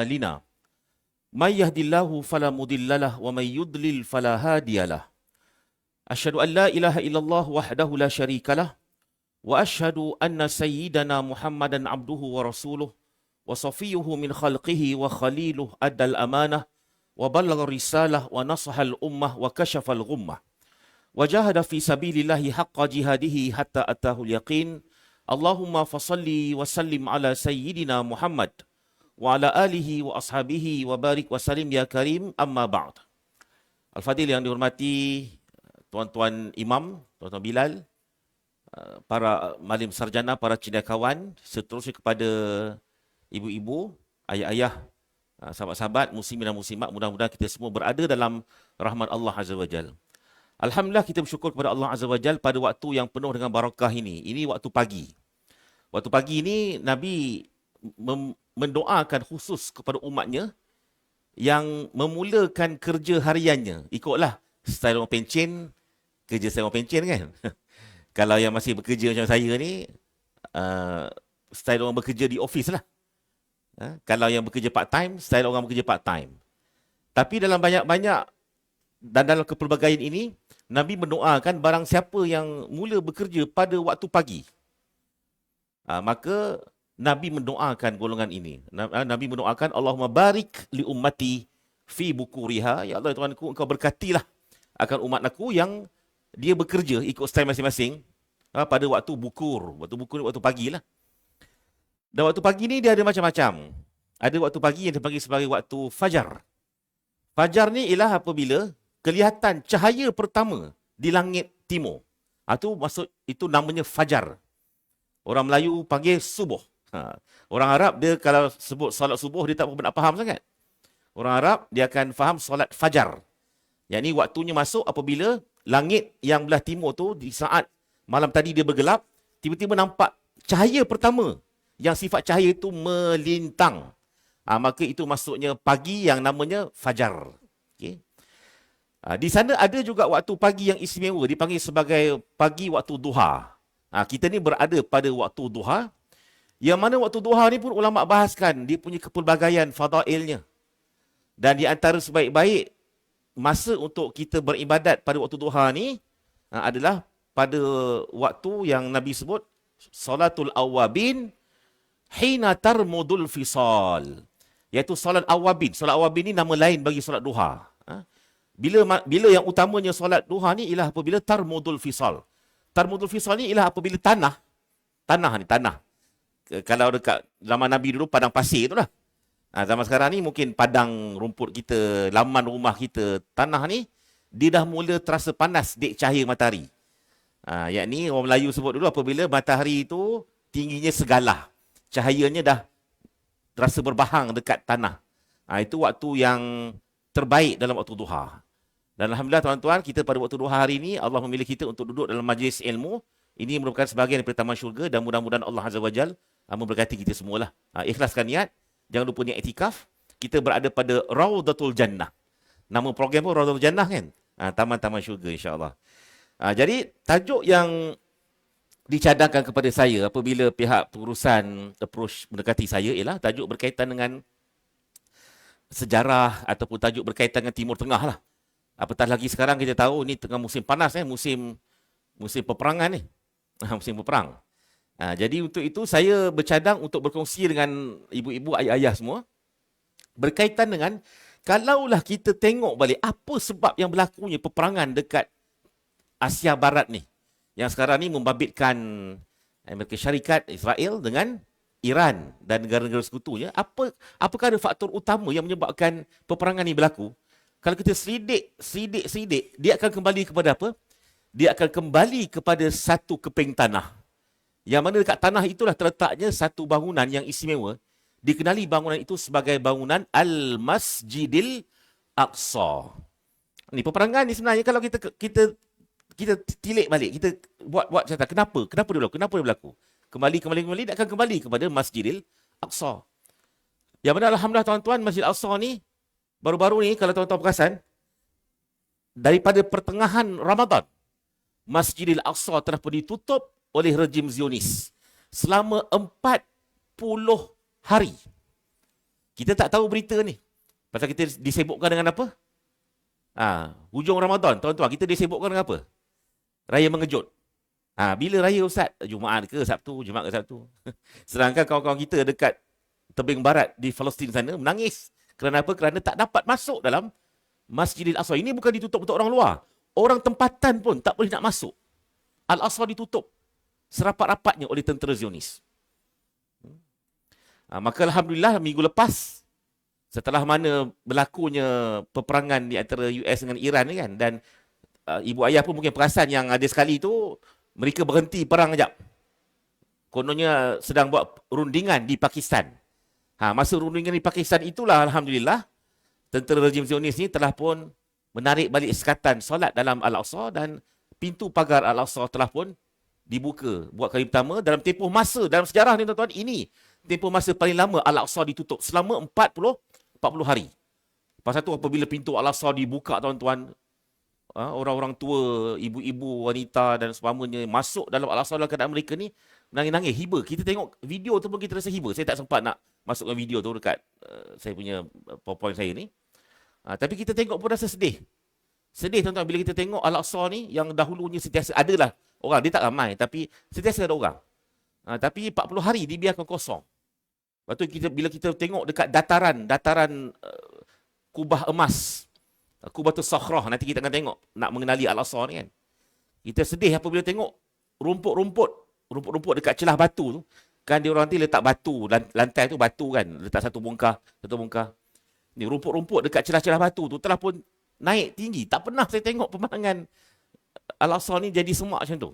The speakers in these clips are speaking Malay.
لنا من يهد الله فلا مضل له ومن يضلل فلا هادي له أشهد أن لا إله إلا الله وحده لا شريك له وأشهد أن سيدنا محمدا عبده ورسوله وصفيه من خلقه وخليله أدى الأمانة وبلغ الرسالة ونصح الأمة وكشف الغمة وجاهد في سبيل الله حق جهاده حتى أتاه اليقين اللهم فصل وسلم على سيدنا محمد وعلى آله وأصحابه وبارك وسلم ya karim amma ba'd. Al-Fadil yang dihormati tuan-tuan imam, tuan-tuan Bilal, para malim sarjana, para cendekiawan, seterusnya kepada ibu-ibu, ayah-ayah, sahabat-sahabat, muslimin dan muslimat, mudah-mudahan kita semua berada dalam rahmat Allah Azza wa Jal. Alhamdulillah kita bersyukur kepada Allah Azza wa Jal pada waktu yang penuh dengan barakah ini. Ini waktu pagi. Waktu pagi ini Nabi mendoakan khusus kepada umatnya yang memulakan kerja hariannya. Ikutlah style orang pencen, kerja style orang pencen kan. Kalau yang masih bekerja macam saya ni, style orang bekerja di office lah. Kalau yang bekerja part time, style orang bekerja part time. Tapi dalam banyak-banyak dan dalam kepelbagaian ini, Nabi mendoakan barang siapa yang mula bekerja pada waktu pagi, maka Nabi mendoakan golongan ini. Nabi mendoakan, Allahumma barik li ummati fi bukuriha. Ya Allah, Tuhanku, engkau berkatilah akan umat aku yang dia bekerja ikut style masing-masing pada waktu bukur. Waktu bukur, waktu pagi lah. Dan waktu pagi ni dia ada macam-macam. Ada waktu pagi yang dipanggil sebagai waktu fajar. Fajar ni ialah apabila kelihatan cahaya pertama di langit timur. Itu namanya fajar. Orang Melayu panggil subuh. Orang Arab dia kalau sebut solat subuh dia tak nak faham sangat. Orang Arab dia akan faham solat fajar. Yang ni waktunya masuk apabila langit yang belah timur tu di saat malam tadi dia bergelap, tiba-tiba nampak cahaya pertama yang sifat cahaya itu melintang. Maka itu maksudnya pagi yang namanya fajar. Okay. Di sana ada juga waktu pagi yang istimewa dipanggil sebagai pagi waktu duha. Kita ni berada pada waktu duha. Yang mana waktu duha ni pun ulama' bahaskan dia punya kepelbagaian fadailnya. Dan di antara sebaik-baik masa untuk kita beribadat pada waktu duha ni adalah pada waktu yang Nabi sebut salatul awabin hina tarmudul fisal. Iaitu solat awabin. Solat awabin ni nama lain bagi solat duha. Bila yang utamanya solat duha ni ialah apabila tarmudul fisal. Tarmudul fisal ni ialah apabila tanah. Kalau dekat zaman Nabi dulu padang pasir itulah. Zaman sekarang ni mungkin padang rumput kita, laman rumah kita, tanah ni dia dah mula terasa panas dek cahaya matahari. Yakni orang Melayu sebut dulu apabila matahari itu tingginya segalah. Cahayanya dah terasa berbahang dekat tanah. Itu waktu yang terbaik dalam waktu duha. Dan alhamdulillah tuan-tuan, kita pada waktu duha hari ini Allah memilih kita untuk duduk dalam majlis ilmu. Ini merupakan sebahagian daripada taman syurga dan mudah-mudahan Allah Azza wa Jal memberkati kita semualah. Ikhlaskan niat, jangan lupa niat iktikaf. Kita berada pada Raudatul Jannah. Nama program pun Raudatul Jannah kan? Taman-taman syurga insya-Allah. Jadi tajuk yang dicadangkan kepada saya apabila pihak pengurusan approach mendekati saya ialah tajuk berkaitan dengan sejarah ataupun tajuk berkaitan dengan Timur Tengah lah. Apatah lagi sekarang kita tahu ni tengah musim panas musim peperangan ni. Musim berperang. Jadi untuk itu saya bercadang untuk berkongsi dengan ibu-ibu, ayah-ayah semua berkaitan dengan kalaulah kita tengok balik apa sebab yang berlakunya peperangan dekat Asia Barat ni. Yang sekarang ni membabitkan Amerika Syarikat, Israel dengan Iran dan negara-negara sekutunya. Apakah ada faktor utama yang menyebabkan peperangan ni berlaku? Kalau kita selidik, dia akan kembali kepada apa? Dia akan kembali kepada satu keping tanah. Yang mana dekat tanah itulah terletaknya satu bangunan yang istimewa. Dikenali bangunan itu sebagai bangunan Al-Masjidil Aqsa. Ni peperangan ni sebenarnya kalau kita tilik balik, kita buat cerita kenapa dia berlaku. Kembali dia akan kembali kepada Masjidil Aqsa. Yang mana alhamdulillah tuan-tuan, Masjidil Aqsa ni baru-baru ni kalau tuan-tuan perasan daripada pertengahan Ramadan Masjidil Aqsa telah pun ditutup oleh rejim Zionis selama 40 hari. Kita tak tahu berita ni. Pasal kita disibukkan dengan apa? Hujung Ramadan, tuan-tuan, kita disibukkan dengan apa? Raya mengejut. Bila raya Ustaz? Jumaat ke Sabtu? Jumaat ke Sabtu? Sedangkan kawan-kawan kita dekat tebing barat di Palestin sana menangis. Kerana apa? Kerana tak dapat masuk dalam Masjidil Aqsa. Ini bukan ditutup untuk orang luar. Orang tempatan pun tak boleh nak masuk. Al-Aqsa ditutup serapat-rapatnya oleh tentera Zionis. Maka Alhamdulillah minggu lepas, setelah mana berlakunya peperangan di antara US dengan Iran ni kan, dan ibu ayah pun mungkin perasan yang ada sekali tu, mereka berhenti perang sekejap. Kononnya sedang buat rundingan di Pakistan. Masa rundingan di Pakistan itulah Alhamdulillah, tentera rejim Zionis ni telah pun menarik balik sekatan solat dalam Al-Aqsa dan pintu pagar Al-Aqsa telah pun dibuka buat kali pertama dalam tempoh masa dalam sejarah ni tuan-tuan. Ini tempoh masa paling lama Al-Aqsa ditutup selama 40 hari. Pasal tu apabila pintu Al-Aqsa dibuka tuan-tuan, orang-orang tua, ibu-ibu, wanita dan sebagainya masuk dalam Al-Aqsa dalam keadaan mereka ni menangis-nangis, hiba. Kita tengok video tu pun kita rasa hiba. Saya tak sempat nak masukkan video tu dekat saya punya PowerPoint saya ni. Tapi kita tengok pun rasa sedih. Sedih tuan-tuan bila kita tengok Al-Aqsa ni yang dahulunya sentiasa adalah orang, dia tak ramai tapi sentiasa ada orang. Tapi 40 hari dibiarkan kosong. Lepas tu bila kita tengok dekat dataran kubah emas, Kubatul Sakhrah, nanti kita akan tengok nak mengenali Al-Aqsa ni kan. Kita sedih apabila tengok rumput-rumput dekat celah batu tu. Kan dia orang nanti letak batu, lantai tu batu kan, letak satu bongkah. Ni rumput-rumput dekat celah-celah batu tu telah pun naik tinggi. Tak pernah saya tengok pemandangan Al-Aqsa ni jadi semak macam tu.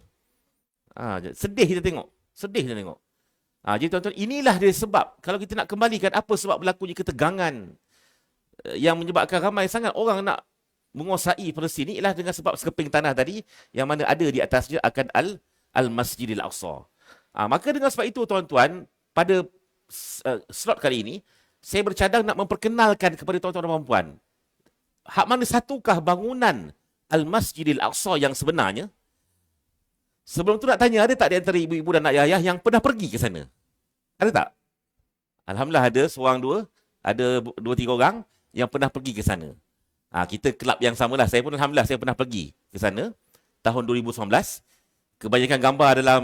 Sedih kita tengok. Jadi tuan-tuan, inilah dia sebab. Kalau kita nak kembalikan apa sebab berlakunya ketegangan yang menyebabkan ramai sangat orang nak menguasai Palestin ni, ialah dengan sebab sekeping tanah tadi yang mana ada di atasnya akan Al-Masjidil Aqsa. Maka dengan sebab itu tuan-tuan, pada slot kali ini saya bercadang nak memperkenalkan kepada tuan-tuan dan puan-puan hak mana satukah bangunan Al-Masjidil Aqsa yang sebenarnya. Sebelum tu nak tanya, ada tak di antara ibu-ibu dan anak ayah yang pernah pergi ke sana? Ada tak? Alhamdulillah ada, seorang dua, ada 2-3 orang yang pernah pergi ke sana. Kita kelab yang samalah. Saya pun Alhamdulillah saya pernah pergi ke sana tahun 2019. Kebanyakan gambar dalam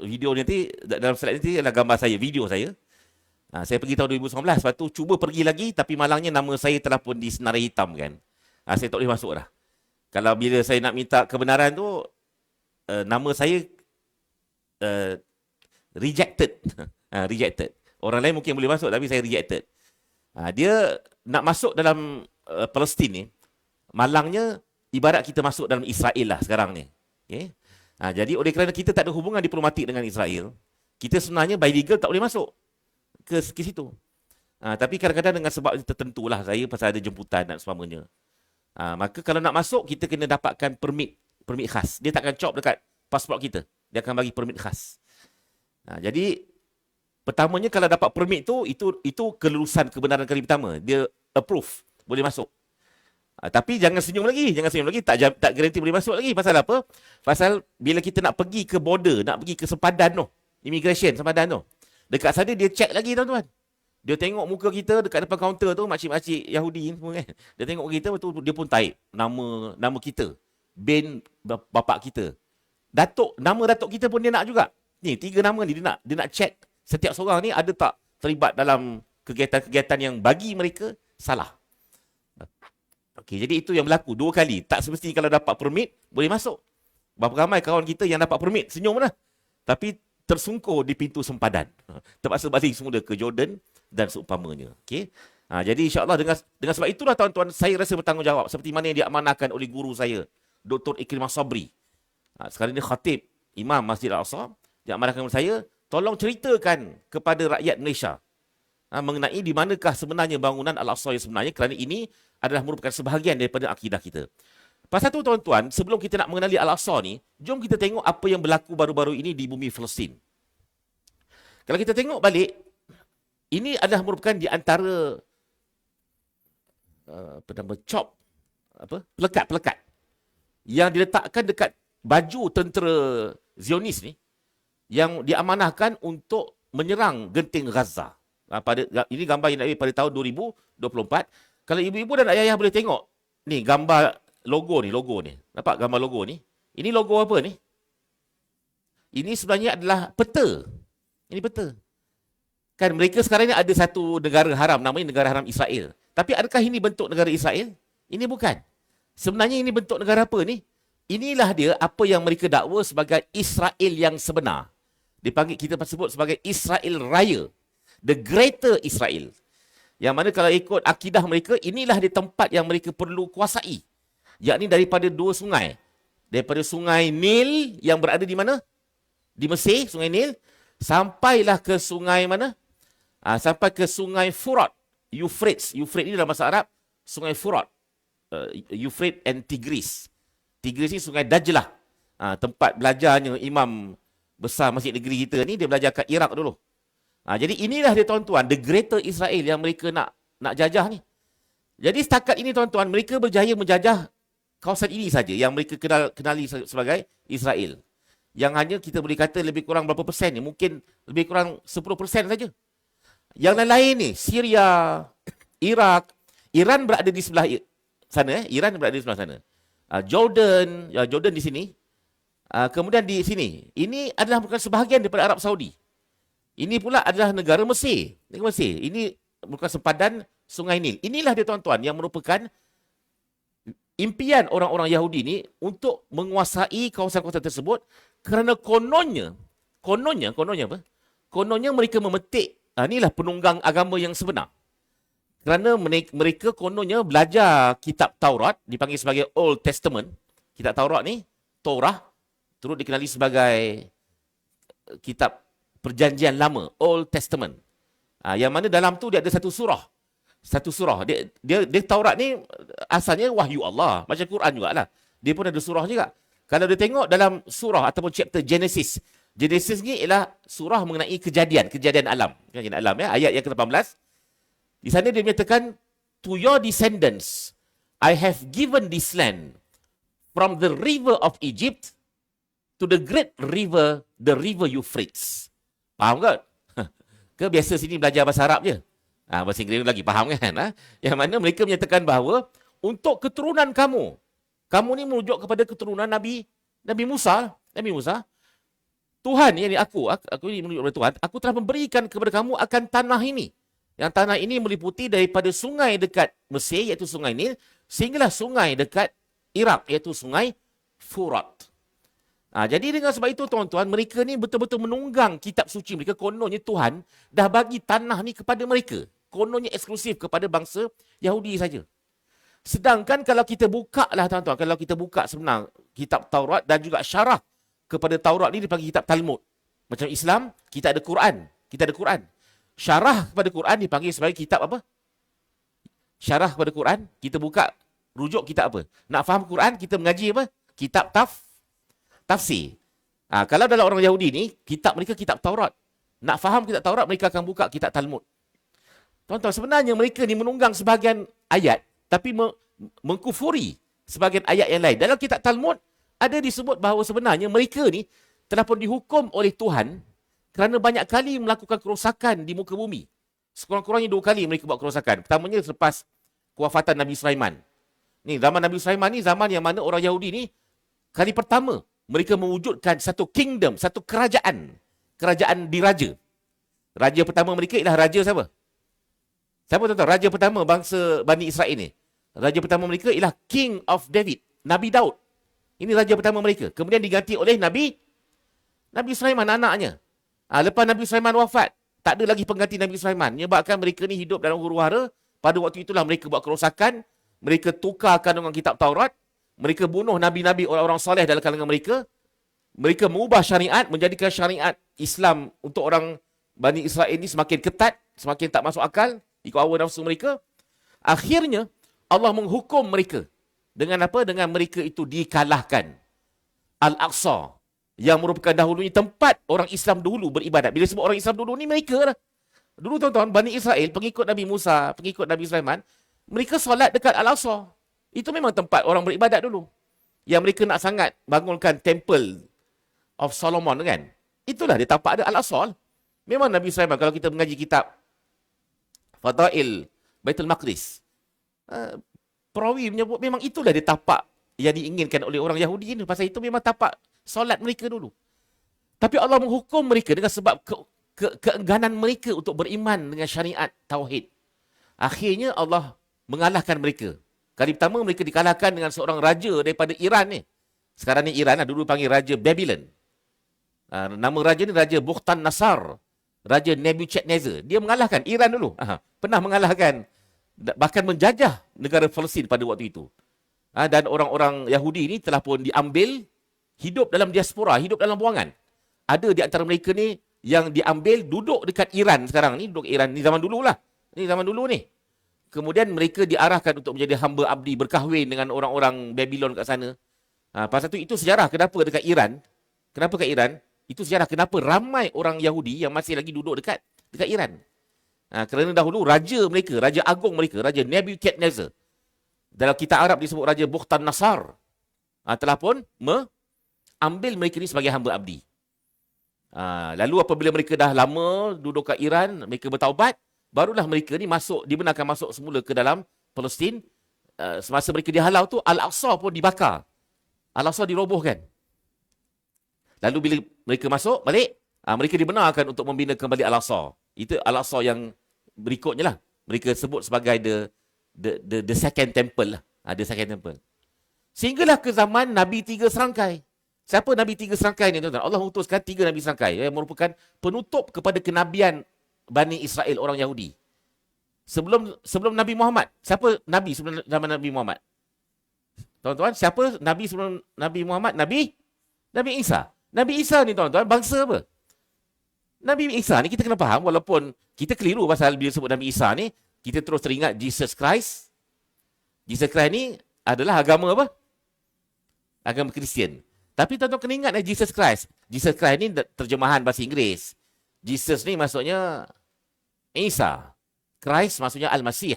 video nanti, dalam slide nanti adalah gambar saya, video saya. Saya pergi tahun 2019, lepas tu cuba pergi lagi, tapi malangnya nama saya telah pun disenarai hitam kan. Saya tak boleh masuk dah. Kalau bila saya nak minta kebenaran tu, nama saya rejected. Rejected. Orang lain mungkin boleh masuk, tapi saya rejected. Dia nak masuk dalam Palestin ni, malangnya ibarat kita masuk dalam Israel lah sekarang ni. Okay? Jadi oleh kerana kita tak ada hubungan diplomatik dengan Israel, kita sebenarnya by legal tak boleh masuk ke situ. Tapi kadang-kadang dengan sebab tertentu lah saya pasal ada jemputan dan sebagainya. Maka kalau nak masuk, kita kena dapatkan permit khas. Dia takkan cop dekat pasport kita. Dia akan bagi permit khas. Jadi pertamanya kalau dapat permit tu, itu kelulusan kebenaran kali pertama. Dia approve, boleh masuk. Tapi jangan senyum lagi, tak garanti boleh masuk lagi. Pasal apa? Pasal bila kita nak pergi ke border, nak pergi ke sempadan tu, immigration sempadan tu, dekat sana dia check lagi tuan-tuan. Dia tengok muka kita dekat depan kaunter tu, makcik-makcik Yahudi semua kan. Dia tengok kita, betul dia pun type nama kita, bin bapak kita. Nama datuk kita pun dia nak juga. Ni 3 nama ni dia nak check setiap seorang ni ada tak terlibat dalam kegiatan-kegiatan yang bagi mereka salah. Okey, jadi itu yang berlaku 2 kali. Tak semestinya kalau dapat permit boleh masuk. Berapa ramai kawan kita yang dapat permit senyum dah. Tapi tersungkur di pintu sempadan. Terpaksa balik semula ke Jordan dan seumpamanya. Okey. Jadi insya-Allah dengan sebab itulah tuan-tuan, saya rasa bertanggungjawab seperti mana yang diamanahkan oleh guru saya, Dr. Ikrimah Sabri. Sekarang ni khatib Imam Masjid Al-Aqsa, diamanahkan oleh saya, tolong ceritakan kepada rakyat Malaysia mengenai di manakah sebenarnya bangunan Al-Aqsa yang sebenarnya, kerana ini adalah merupakan sebahagian daripada akidah kita. Pasal tu tuan-tuan, sebelum kita nak mengenali Al-Aqsa ni, jom kita tengok apa yang berlaku baru-baru ini di bumi Palestin. Kalau kita tengok balik, ini adalah merupakan di antara pelekat-pelekat yang diletakkan dekat baju tentera Zionis ni, yang diamanahkan untuk menyerang genting Gaza. Ini gambar yang Nabi pada tahun 2024. Kalau ibu-ibu dan ayah-ayah boleh tengok, ni gambar logo ni. Nampak gambar logo ni? Ini logo apa ni? Ini sebenarnya adalah peta. Ini peta. Kan mereka sekarang ni ada satu negara haram, namanya negara haram Israel. Tapi adakah ini bentuk negara Israel? Ini bukan. Sebenarnya ini bentuk negara apa ni? Inilah dia apa yang mereka dakwa sebagai Israel yang sebenar. Kita sebut sebagai Israel Raya. The Greater Israel. Yang mana kalau ikut akidah mereka, inilah di tempat yang mereka perlu kuasai. Yakni daripada dua sungai. Daripada sungai Nil yang berada di mana? Di Mesir, sungai Nil. Sampailah ke sungai mana? Sampai ke sungai Furat. Euphrates. Euphrates ini dalam bahasa Arab, sungai Furat. Euphrates and Tigris. Tigris ni sungai Dajlah. Tempat belajarnya imam besar masjid negeri kita ni, dia belajar kat Iraq dulu. Jadi inilah dia tuan-tuan, the greater Israel yang mereka nak jajah ni. Jadi setakat ini tuan-tuan, mereka berjaya menjajah kawasan ini saja yang mereka kenali sebagai Israel. Yang hanya kita boleh kata lebih kurang berapa persen ni, mungkin lebih kurang 10% saja. Yang lain-lain ni, Syria, Iraq, Iran berada di sebelah sana. Iran berada di sebelah sana. Jordan di sini. Kemudian di sini, ini adalah bukan sebahagian daripada Arab Saudi. Ini pula adalah negara Mesir. Negara Mesir. Ini merupakan sempadan Sungai Nil. Inilah dia tuan-tuan yang merupakan impian orang-orang Yahudi ni untuk menguasai kawasan-kawasan tersebut kerana kononnya apa? Kononnya mereka memetik, inilah penunggang agama yang sebenar. Kerana mereka kononnya belajar kitab Taurat, dipanggil sebagai Old Testament. Kitab Taurat ni, Torah, turut dikenali sebagai kitab Perjanjian Lama, Old Testament. Yang mana dalam tu dia ada satu surah. Dia Taurat ni asalnya wahyu Allah. Macam Quran jugalah. Dia pun ada surah juga. Kalau dia tengok dalam surah ataupun chapter Genesis. Genesis ni ialah surah mengenai kejadian alam. Kejadian alam ya. Ayat yang ke-18. Di sana dia menyatakan, to your descendants, I have given this land from the river of Egypt to the great river, the river Euphrates. Faham ke? Ke biasa sini belajar bahasa Arab je? Bahasa Inggeris lagi faham kan? Yang mana mereka menyatakan bahawa untuk keturunan kamu ni merujuk kepada keturunan Nabi Musa. Tuhan, yakni aku ini menunjuk kepada Tuhan, aku telah memberikan kepada kamu akan tanah ini. Yang tanah ini meliputi daripada sungai dekat Mesir, iaitu sungai Nil, sehinggalah sungai dekat Iraq, iaitu sungai Furat. Jadi dengan sebab itu tuan-tuan, mereka ni betul-betul menunggang kitab suci mereka. Kononnya Tuhan dah bagi tanah ni kepada mereka. Kononnya eksklusif kepada bangsa Yahudi saja. Sedangkan kalau kita buka lah tuan-tuan, kalau kita buka sebenar kitab Taurat dan juga syarah kepada Taurat ni dipanggil kitab Talmud. Macam Islam, kita ada Quran. Syarah kepada Quran dipanggil sebagai kitab apa? Syarah kepada Quran, kita buka rujuk kitab apa? Nak faham Quran, kita mengaji apa? Kitab tafsir. Kalau dalam orang Yahudi ni, kitab mereka kitab Taurat. Nak faham kitab Taurat, mereka akan buka kitab Talmud. Tuan-tuan, sebenarnya mereka ni menunggang sebahagian ayat, tapi mengkufuri sebahagian ayat yang lain. Dalam kitab Talmud, ada disebut bahawa sebenarnya mereka ni telah pun dihukum oleh Tuhan kerana banyak kali melakukan kerosakan di muka bumi. Sekurang-kurangnya 2 kali mereka buat kerosakan. Pertamanya selepas kewafatan Nabi Sulaiman. Ni, zaman Nabi Sulaiman ni zaman yang mana orang Yahudi ni kali pertama mereka mewujudkan satu kingdom, satu kerajaan diraja. Raja pertama mereka ialah raja siapa? Siapa tuan-tuan? Raja pertama bangsa Bani Israel ni. Raja pertama mereka ialah King of David, Nabi Daud. Ini raja pertama mereka. Kemudian diganti oleh Nabi Sulaiman, anaknya. Lepas Nabi Sulaiman wafat, tak ada lagi pengganti Nabi Sulaiman. Menyebabkan mereka ni hidup dalam huru-hara. Pada waktu itulah mereka buat kerosakan. Mereka tukarkan dengan kitab Taurat. Mereka bunuh nabi-nabi orang-orang soleh dalam kalangan mereka. Mereka mengubah syariat, menjadikan syariat Islam untuk orang Bani Israel ini semakin ketat, semakin tak masuk akal, ikut hawa nafsu mereka. Akhirnya, Allah menghukum mereka. Dengan apa? Dengan mereka itu dikalahkan. Al-Aqsa, yang merupakan dahulunya tempat orang Islam dulu beribadat. Bila sebut orang Islam dulu ni, mereka lah. Dulu tuan-tuan, Bani Israel, pengikut Nabi Musa, pengikut Nabi Sulaiman, mereka solat dekat Al-Aqsa. Itu memang tempat orang beribadat dulu. Yang mereka nak sangat bangunkan Temple of Solomon kan. Itulah dia tapak ada Al-Aqsa. Memang Nabi Sulaiman, kalau kita mengaji kitab Fadail Baitul Maqdis. Perawi menyebut memang itulah dia tapak yang diinginkan oleh orang Yahudi ni. Pasal itu memang tapak solat mereka dulu. Tapi Allah menghukum mereka dengan sebab keengganan mereka untuk beriman dengan syariat tauhid. Akhirnya Allah mengalahkan mereka. Kali pertama mereka dikalahkan dengan seorang raja daripada Iran ni. Sekarang ni Iran lah, dulu panggil Raja Babylon. Nama raja ni Raja Bukhtan Nasar. Raja Nebuchadnezzar. Dia mengalahkan Iran dulu. Pernah mengalahkan, bahkan menjajah negara Palestin pada waktu itu. Dan orang-orang Yahudi ni telah pun diambil, hidup dalam diaspora, hidup dalam buangan. Ada di antara mereka ni yang diambil duduk dekat Iran sekarang ni. Duduk Iran ni zaman dulu lah. Ni zaman dulu ni. Kemudian mereka diarahkan untuk menjadi hamba abdi, berkahwin dengan orang-orang Babylon kat sana. Pasal itu sejarah kenapa dekat Iran. Kenapa kat Iran? Itu sejarah kenapa ramai orang Yahudi yang masih lagi duduk dekat Iran. Kerana dahulu raja mereka, raja agung mereka, Raja Nebuchadnezzar. Dalam kitab Arab disebut Raja Bukhtan Nasar. Telah pun mengambil mereka ni sebagai hamba abdi. Lalu apabila mereka dah lama duduk kat Iran, mereka bertaubat, barulah mereka ni dibenarkan masuk semula ke dalam Palestin. Semasa mereka dihalau tu, Al-Aqsa pun dibakar. Al-Aqsa dirobohkan. Lalu bila mereka masuk balik, mereka dibenarkan untuk membina kembali Al-Aqsa. Itu Al-Aqsa yang berikutnya lah. Mereka sebut sebagai the second temple lah. The second temple. Sehinggalah ke zaman Nabi 3 serangkai. Siapa Nabi 3 serangkai ni tuan-tuan? Allah mengutuskan 3 Nabi serangkai yang merupakan penutup kepada kenabian Bani Israel, orang Yahudi. Sebelum Nabi Muhammad. Siapa Nabi sebelum zaman Nabi Muhammad? Tuan-tuan, siapa Nabi sebelum Nabi Muhammad? Nabi Isa. Nabi Isa ni tuan-tuan, bangsa apa? Nabi Isa ni kita kena faham, walaupun kita keliru pasal bila sebut Nabi Isa ni, kita terus teringat Jesus Christ. Jesus Christ ni adalah agama apa? Agama Kristian. Tapi tuan-tuan kena ingat Jesus Christ. Jesus Christ ni terjemahan bahasa Inggeris. Jesus ni maksudnya Isa. Christ maksudnya Al-Masih.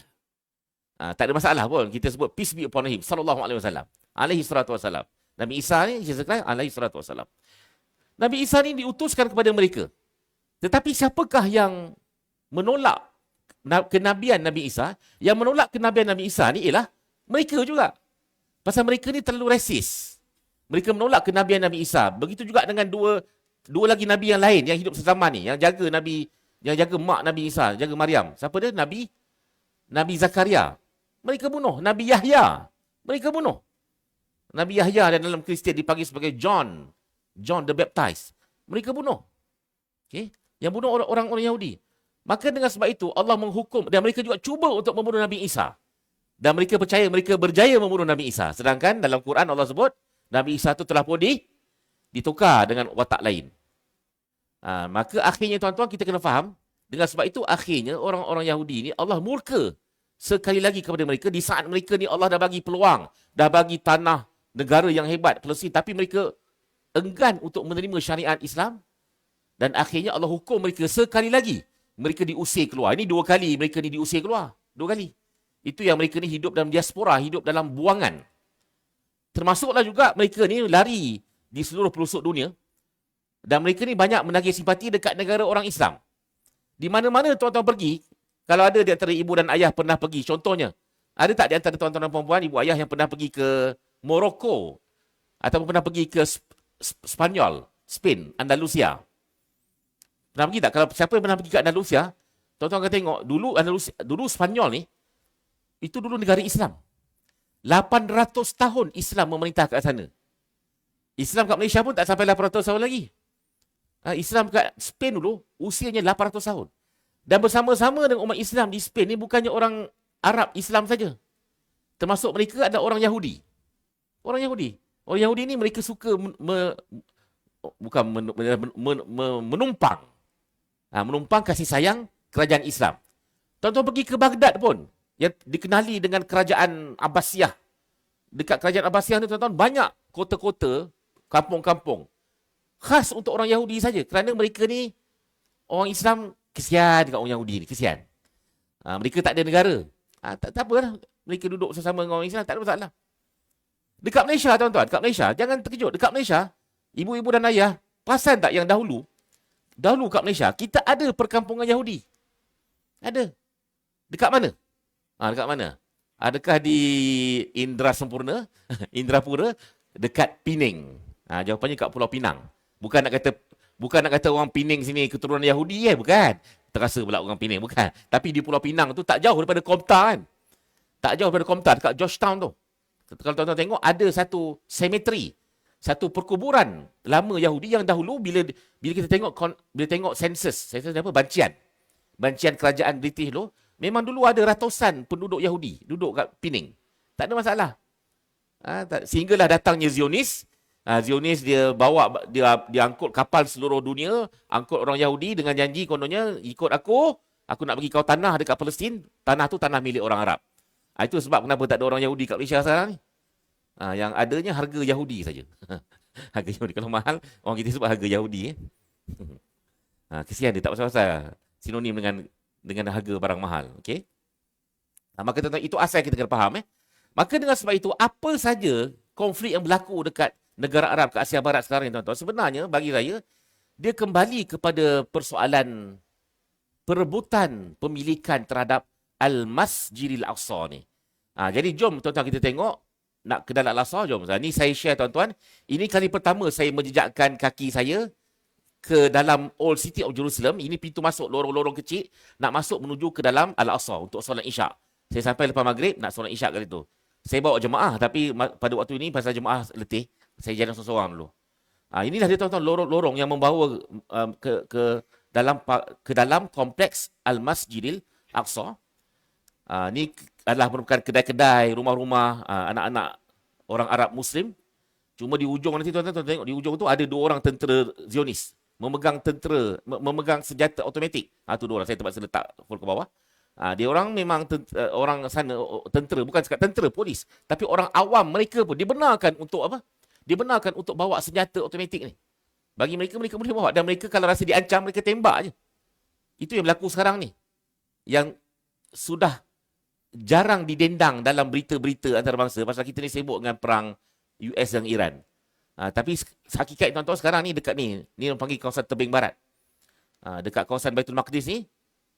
Tak ada masalah pun. Kita sebut peace be upon him. Sallallahu alaihi wasallam. Alaihi salatu wasallam. Nabi Isa ni, Jesus Christ, alaihi salatu wasallam. Nabi Isa ni diutuskan kepada mereka. Tetapi siapakah yang menolak kenabian Nabi Isa? Yang menolak kenabian Nabi Isa ni ialah mereka juga. Pasal mereka ni terlalu resis. Mereka menolak kenabian Nabi Isa. Begitu juga dengan dua lagi Nabi yang lain yang hidup sezaman ni. Yang jaga mak Nabi Isa, jaga Maryam. Siapa dia? Nabi Zakaria. Mereka bunuh. Nabi Yahya. Mereka bunuh. Nabi Yahya dan dalam Kristian dipanggil sebagai John the Baptist. Mereka bunuh. Okay? Yang bunuh orang-orang Yahudi. Maka dengan sebab itu Allah menghukum dan mereka juga cuba untuk membunuh Nabi Isa. Dan mereka percaya mereka berjaya membunuh Nabi Isa. Sedangkan dalam Quran Allah sebut Nabi Isa itu telah pun ditukar dengan watak lain. Maka akhirnya tuan-tuan kita kena faham. Dengan sebab itu akhirnya orang-orang Yahudi ni Allah murka sekali lagi kepada mereka. Di saat mereka ni Allah dah bagi peluang. Dah bagi tanah negara yang hebat Palestin. Tapi mereka enggan untuk menerima syariat Islam. Dan akhirnya Allah hukum mereka sekali lagi. Mereka diusir keluar. Ini 2 kali mereka ni diusir keluar. 2 kali. Itu yang mereka ni hidup dalam diaspora. Hidup dalam buangan. Termasuklah juga mereka ni lari di seluruh pelosok dunia. Dan mereka ni banyak menagih simpati dekat negara orang Islam. Di mana-mana tuan-tuan pergi, kalau ada di antara ibu dan ayah pernah pergi, contohnya, ada tak di antara tuan-tuan dan puan-puan, ibu ayah yang pernah pergi ke Morocco, ataupun pernah pergi ke Spanyol, Spain, Andalusia? Pernah pergi tak? Kalau siapa yang pernah pergi ke Andalusia, tuan-tuan akan tengok, dulu Spanyol ni, itu dulu negara Islam. 800 tahun Islam memerintah kat sana. Islam kat Malaysia pun tak sampai 800 tahun lagi. Islam kat Spain dulu, usianya 800 tahun. Dan bersama-sama dengan umat Islam di Spain ni bukannya orang Arab Islam saja. Termasuk mereka ada orang Yahudi. Orang Yahudi ni mereka suka menumpang. Menumpang kasih sayang kerajaan Islam. Tuan-tuan pergi ke Baghdad pun, yang dikenali dengan kerajaan Abbasiyah. Dekat kerajaan Abbasiyah ni tuan-tuan, banyak kota-kota, kampung-kampung. Khas untuk orang Yahudi saja. Kerana mereka ni, orang Islam, kesian dekat orang Yahudi ni, kesian. Mereka tak ada negara. Tak apalah. Mereka duduk bersama dengan orang Islam, tak ada masalah. Dekat Malaysia tuan-tuan, dekat Malaysia, jangan terkejut. Dekat Malaysia, ibu-ibu dan ayah, perasan tak yang dahulu kat Malaysia, kita ada perkampungan Yahudi. Ada. Dekat mana? Dekat mana? Adakah di Indra Sempurna, Indrapura, dekat Pening? Jawapannya kat Pulau Pinang. Bukan nak kata orang Pening sini keturunan Yahudi bukan. Terasa pula orang Pening, bukan. Tapi di Pulau Pinang tu tak jauh daripada Komtar kan. Tak jauh daripada Komtar, dekat Georgetown tu. Kalau tuan-tuan tengok, ada satu cemetery, satu perkuburan lama Yahudi yang dahulu bila kita tengok census apa? Bancian kerajaan British tu, memang dulu ada ratusan penduduk Yahudi duduk kat Pening. Tak ada masalah. Sehinggalah datangnya Zionis. Zionis dia angkut kapal seluruh dunia, angkut orang Yahudi dengan janji kononnya, ikut aku nak bagi kau tanah dekat Palestin, tanah tu tanah milik orang Arab. Itu sebab kenapa tak ada orang Yahudi kat Malaysia sekarang ni. Yang adanya harga Yahudi saja. Harga Yahudi. Kalau mahal, orang kita sebut harga Yahudi. Kesian dia, tak pasal-pasal. Sinonim dengan harga barang mahal. Okay? Maka tuan-tuan, itu asal kita kena faham. Maka dengan sebab itu, apa saja konflik yang berlaku dekat negara Arab, kat Asia Barat sekarang ni, tuan-tuan, sebenarnya bagi saya, dia kembali kepada persoalan perebutan pemilikan terhadap Al-Masjidil Aqsa ni. Jadi jom tuan-tuan kita tengok nak ke dalam Al-Aqsa, jom. Ni saya share tuan-tuan. Ini kali pertama saya menjejakkan kaki saya ke dalam Old City of Jerusalem. Ini pintu masuk, lorong-lorong kecil nak masuk menuju ke dalam Al-Aqsa untuk solat Isyak. Saya sampai lepas maghrib nak solat Isyak kali tu. Saya bawa jemaah, tapi pada waktu ini pasal jemaah letih, saya jalan seorang-seorang dulu. Inilah dia tuan-tuan, lorong-lorong yang membawa ke dalam kompleks Al-Masjidil Aqsa. Ni adalah merupakan kedai-kedai, rumah-rumah anak-anak orang Arab Muslim. Cuma di ujung nanti tuan-tuan tengok, di ujung tu ada 2 orang tentera Zionis memegang senjata automatik. Tu 2 orang, saya terpaksa letak full ke bawah. Dia orang memang orang sana tentera, bukan sekat tentera, polis, tapi orang awam mereka pun dibenarkan untuk apa? Dibenarkan untuk bawa senjata automatik ni. Bagi mereka boleh bawa, dan mereka kalau rasa diancam mereka tembak je. Itu yang berlaku sekarang ni. Yang sudah jarang didendang dalam berita-berita antarabangsa pasal kita ni sibuk dengan perang US dan Iran. Tapi hakikat tuan-tuan sekarang ni dekat ni orang panggil kawasan Tebing Barat. Dekat kawasan Baitul Maqdis ni,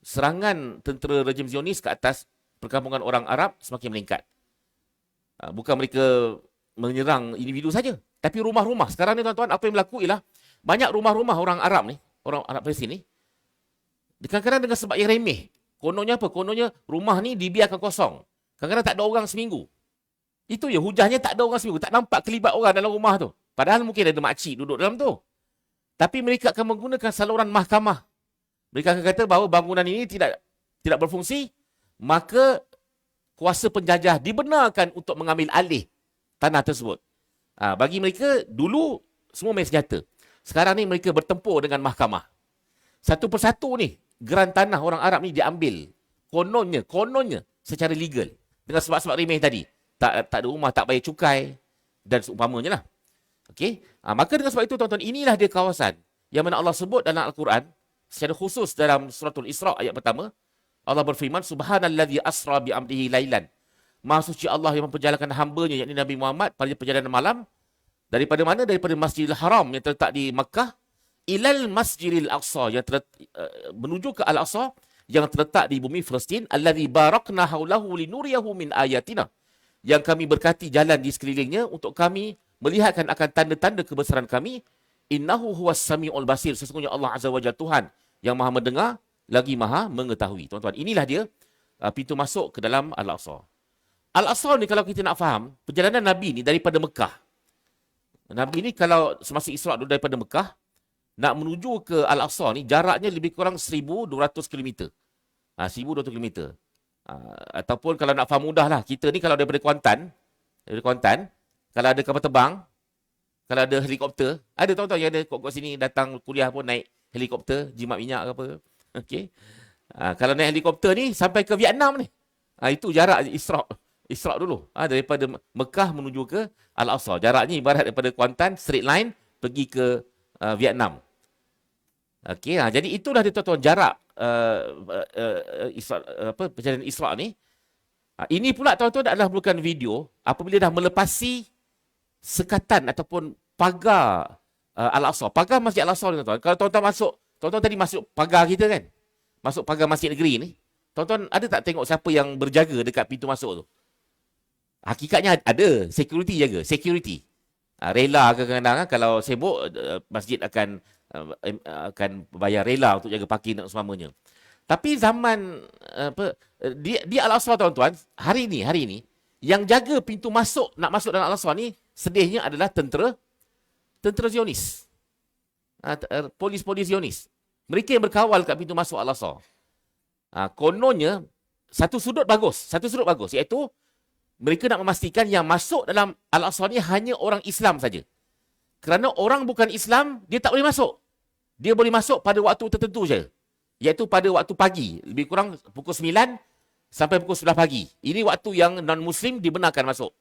serangan tentera rejim Zionis ke atas perkampungan orang Arab semakin meningkat. Bukan mereka menyerang individu saja, tapi rumah-rumah. Sekarang ni tuan-tuan, apa yang berlaku ialah banyak rumah-rumah orang Arab ni, orang Arab Palestin ni, kadang-kadang dengan sebab yang remeh. Kononnya apa? Kononnya rumah ni dibiarkan kosong. Kadang-kadang tak ada orang seminggu. Itu je, hujannya tak ada orang seminggu. Tak nampak kelibat orang dalam rumah tu. Padahal mungkin ada makcik duduk dalam tu. Tapi mereka akan menggunakan saluran mahkamah. Mereka akan kata bahawa bangunan ini tidak berfungsi, maka kuasa penjajah dibenarkan untuk mengambil alih tanah tersebut. Bagi mereka, dulu semua main senjata. Sekarang ni mereka bertempur dengan mahkamah. Satu persatu ni, geran tanah orang Arab ni diambil. Kononnya secara legal. Dengan sebab-sebab remeh tadi. Tak ada rumah, tak bayar cukai dan seumpamanya lah. Okey. Maka dengan sebab itu tuan-tuan, inilah dia kawasan yang mana Allah sebut dalam Al-Quran secara khusus dalam suratul Isra ayat pertama. Allah berfirman, Subhanalladzi asra bi'amdihi lailan. Maha suci Allah yang memperjalankan hambanya, yakni Nabi Muhammad, pada perjalanan malam. Daripada mana? Daripada Masjidil Haram yang terletak di Makkah ilal Masjidil Aqsa yang menuju ke Al-Aqsa yang terletak di bumi Palestin, allazi barakna haulahu linuriyahu min ayatina, yang kami berkati jalan di sekelilingnya untuk kami melihatkan akan tanda-tanda kebesaran kami. Innahu huwas samiul basir, sesungguhnya Allah Azza wa Jalla Tuhan yang Maha mendengar lagi Maha mengetahui. Tuan-tuan, inilah dia pintu masuk ke dalam Al-Aqsa. Al-Aqsa ni kalau kita nak faham, perjalanan Nabi ni daripada Mekah. Nabi ni kalau semasa Isra' daripada Mekah nak menuju ke Al-Aqsa ni jaraknya lebih kurang 1,200 km. 1,200 km. Ataupun kalau nak faham mudah lah, kita ni kalau daripada Kuantan, kalau ada kapal terbang, kalau ada helikopter, ada tahu-tahu yang ada kat sini datang kuliah pun naik helikopter, jimat minyak ke apa. Okey. Kalau naik helikopter ni sampai ke Vietnam ni. Itu jarak Isra' dulu. Daripada Mekah menuju ke Al-Aqsa. Jaraknya ibarat daripada Kuantan, straight line, pergi ke Vietnam. Okey, jadi itulah dia tuan-tuan jarak perjalanan Isra' ni. Ini pula tuan-tuan adalah merupakan video apabila dah melepasi sekatan ataupun pagar Al-Aqsa. Pagar Masjid Al-Aqsa ni tuan-tuan. Kalau tuan-tuan masuk, tuan-tuan tadi masuk pagar kita kan? Masuk pagar Masjid Negeri ni. Tuan-tuan ada tak tengok siapa yang berjaga dekat pintu masuk tu? Hakikatnya ada, security jaga, security. Rela kadang-kadang kalau sibuk, masjid akan bayar rela untuk jaga parking dan semuanya. Tapi zaman di Al-Aqsa tuan-tuan, hari ini yang jaga pintu masuk nak masuk dalam Al-Aqsa ni sedihnya adalah tentera Zionis. Polis-polis Zionis. Mereka yang berkawal kat pintu masuk Al-Aqsa. Kononnya satu sudut bagus iaitu mereka nak memastikan yang masuk dalam Al-Aqsa ni hanya orang Islam saja. Kerana orang bukan Islam, dia tak boleh masuk. Dia boleh masuk pada waktu tertentu saja. Iaitu pada waktu pagi. Lebih kurang pukul 9 sampai pukul 11 pagi. Ini waktu yang non-Muslim dibenarkan masuk.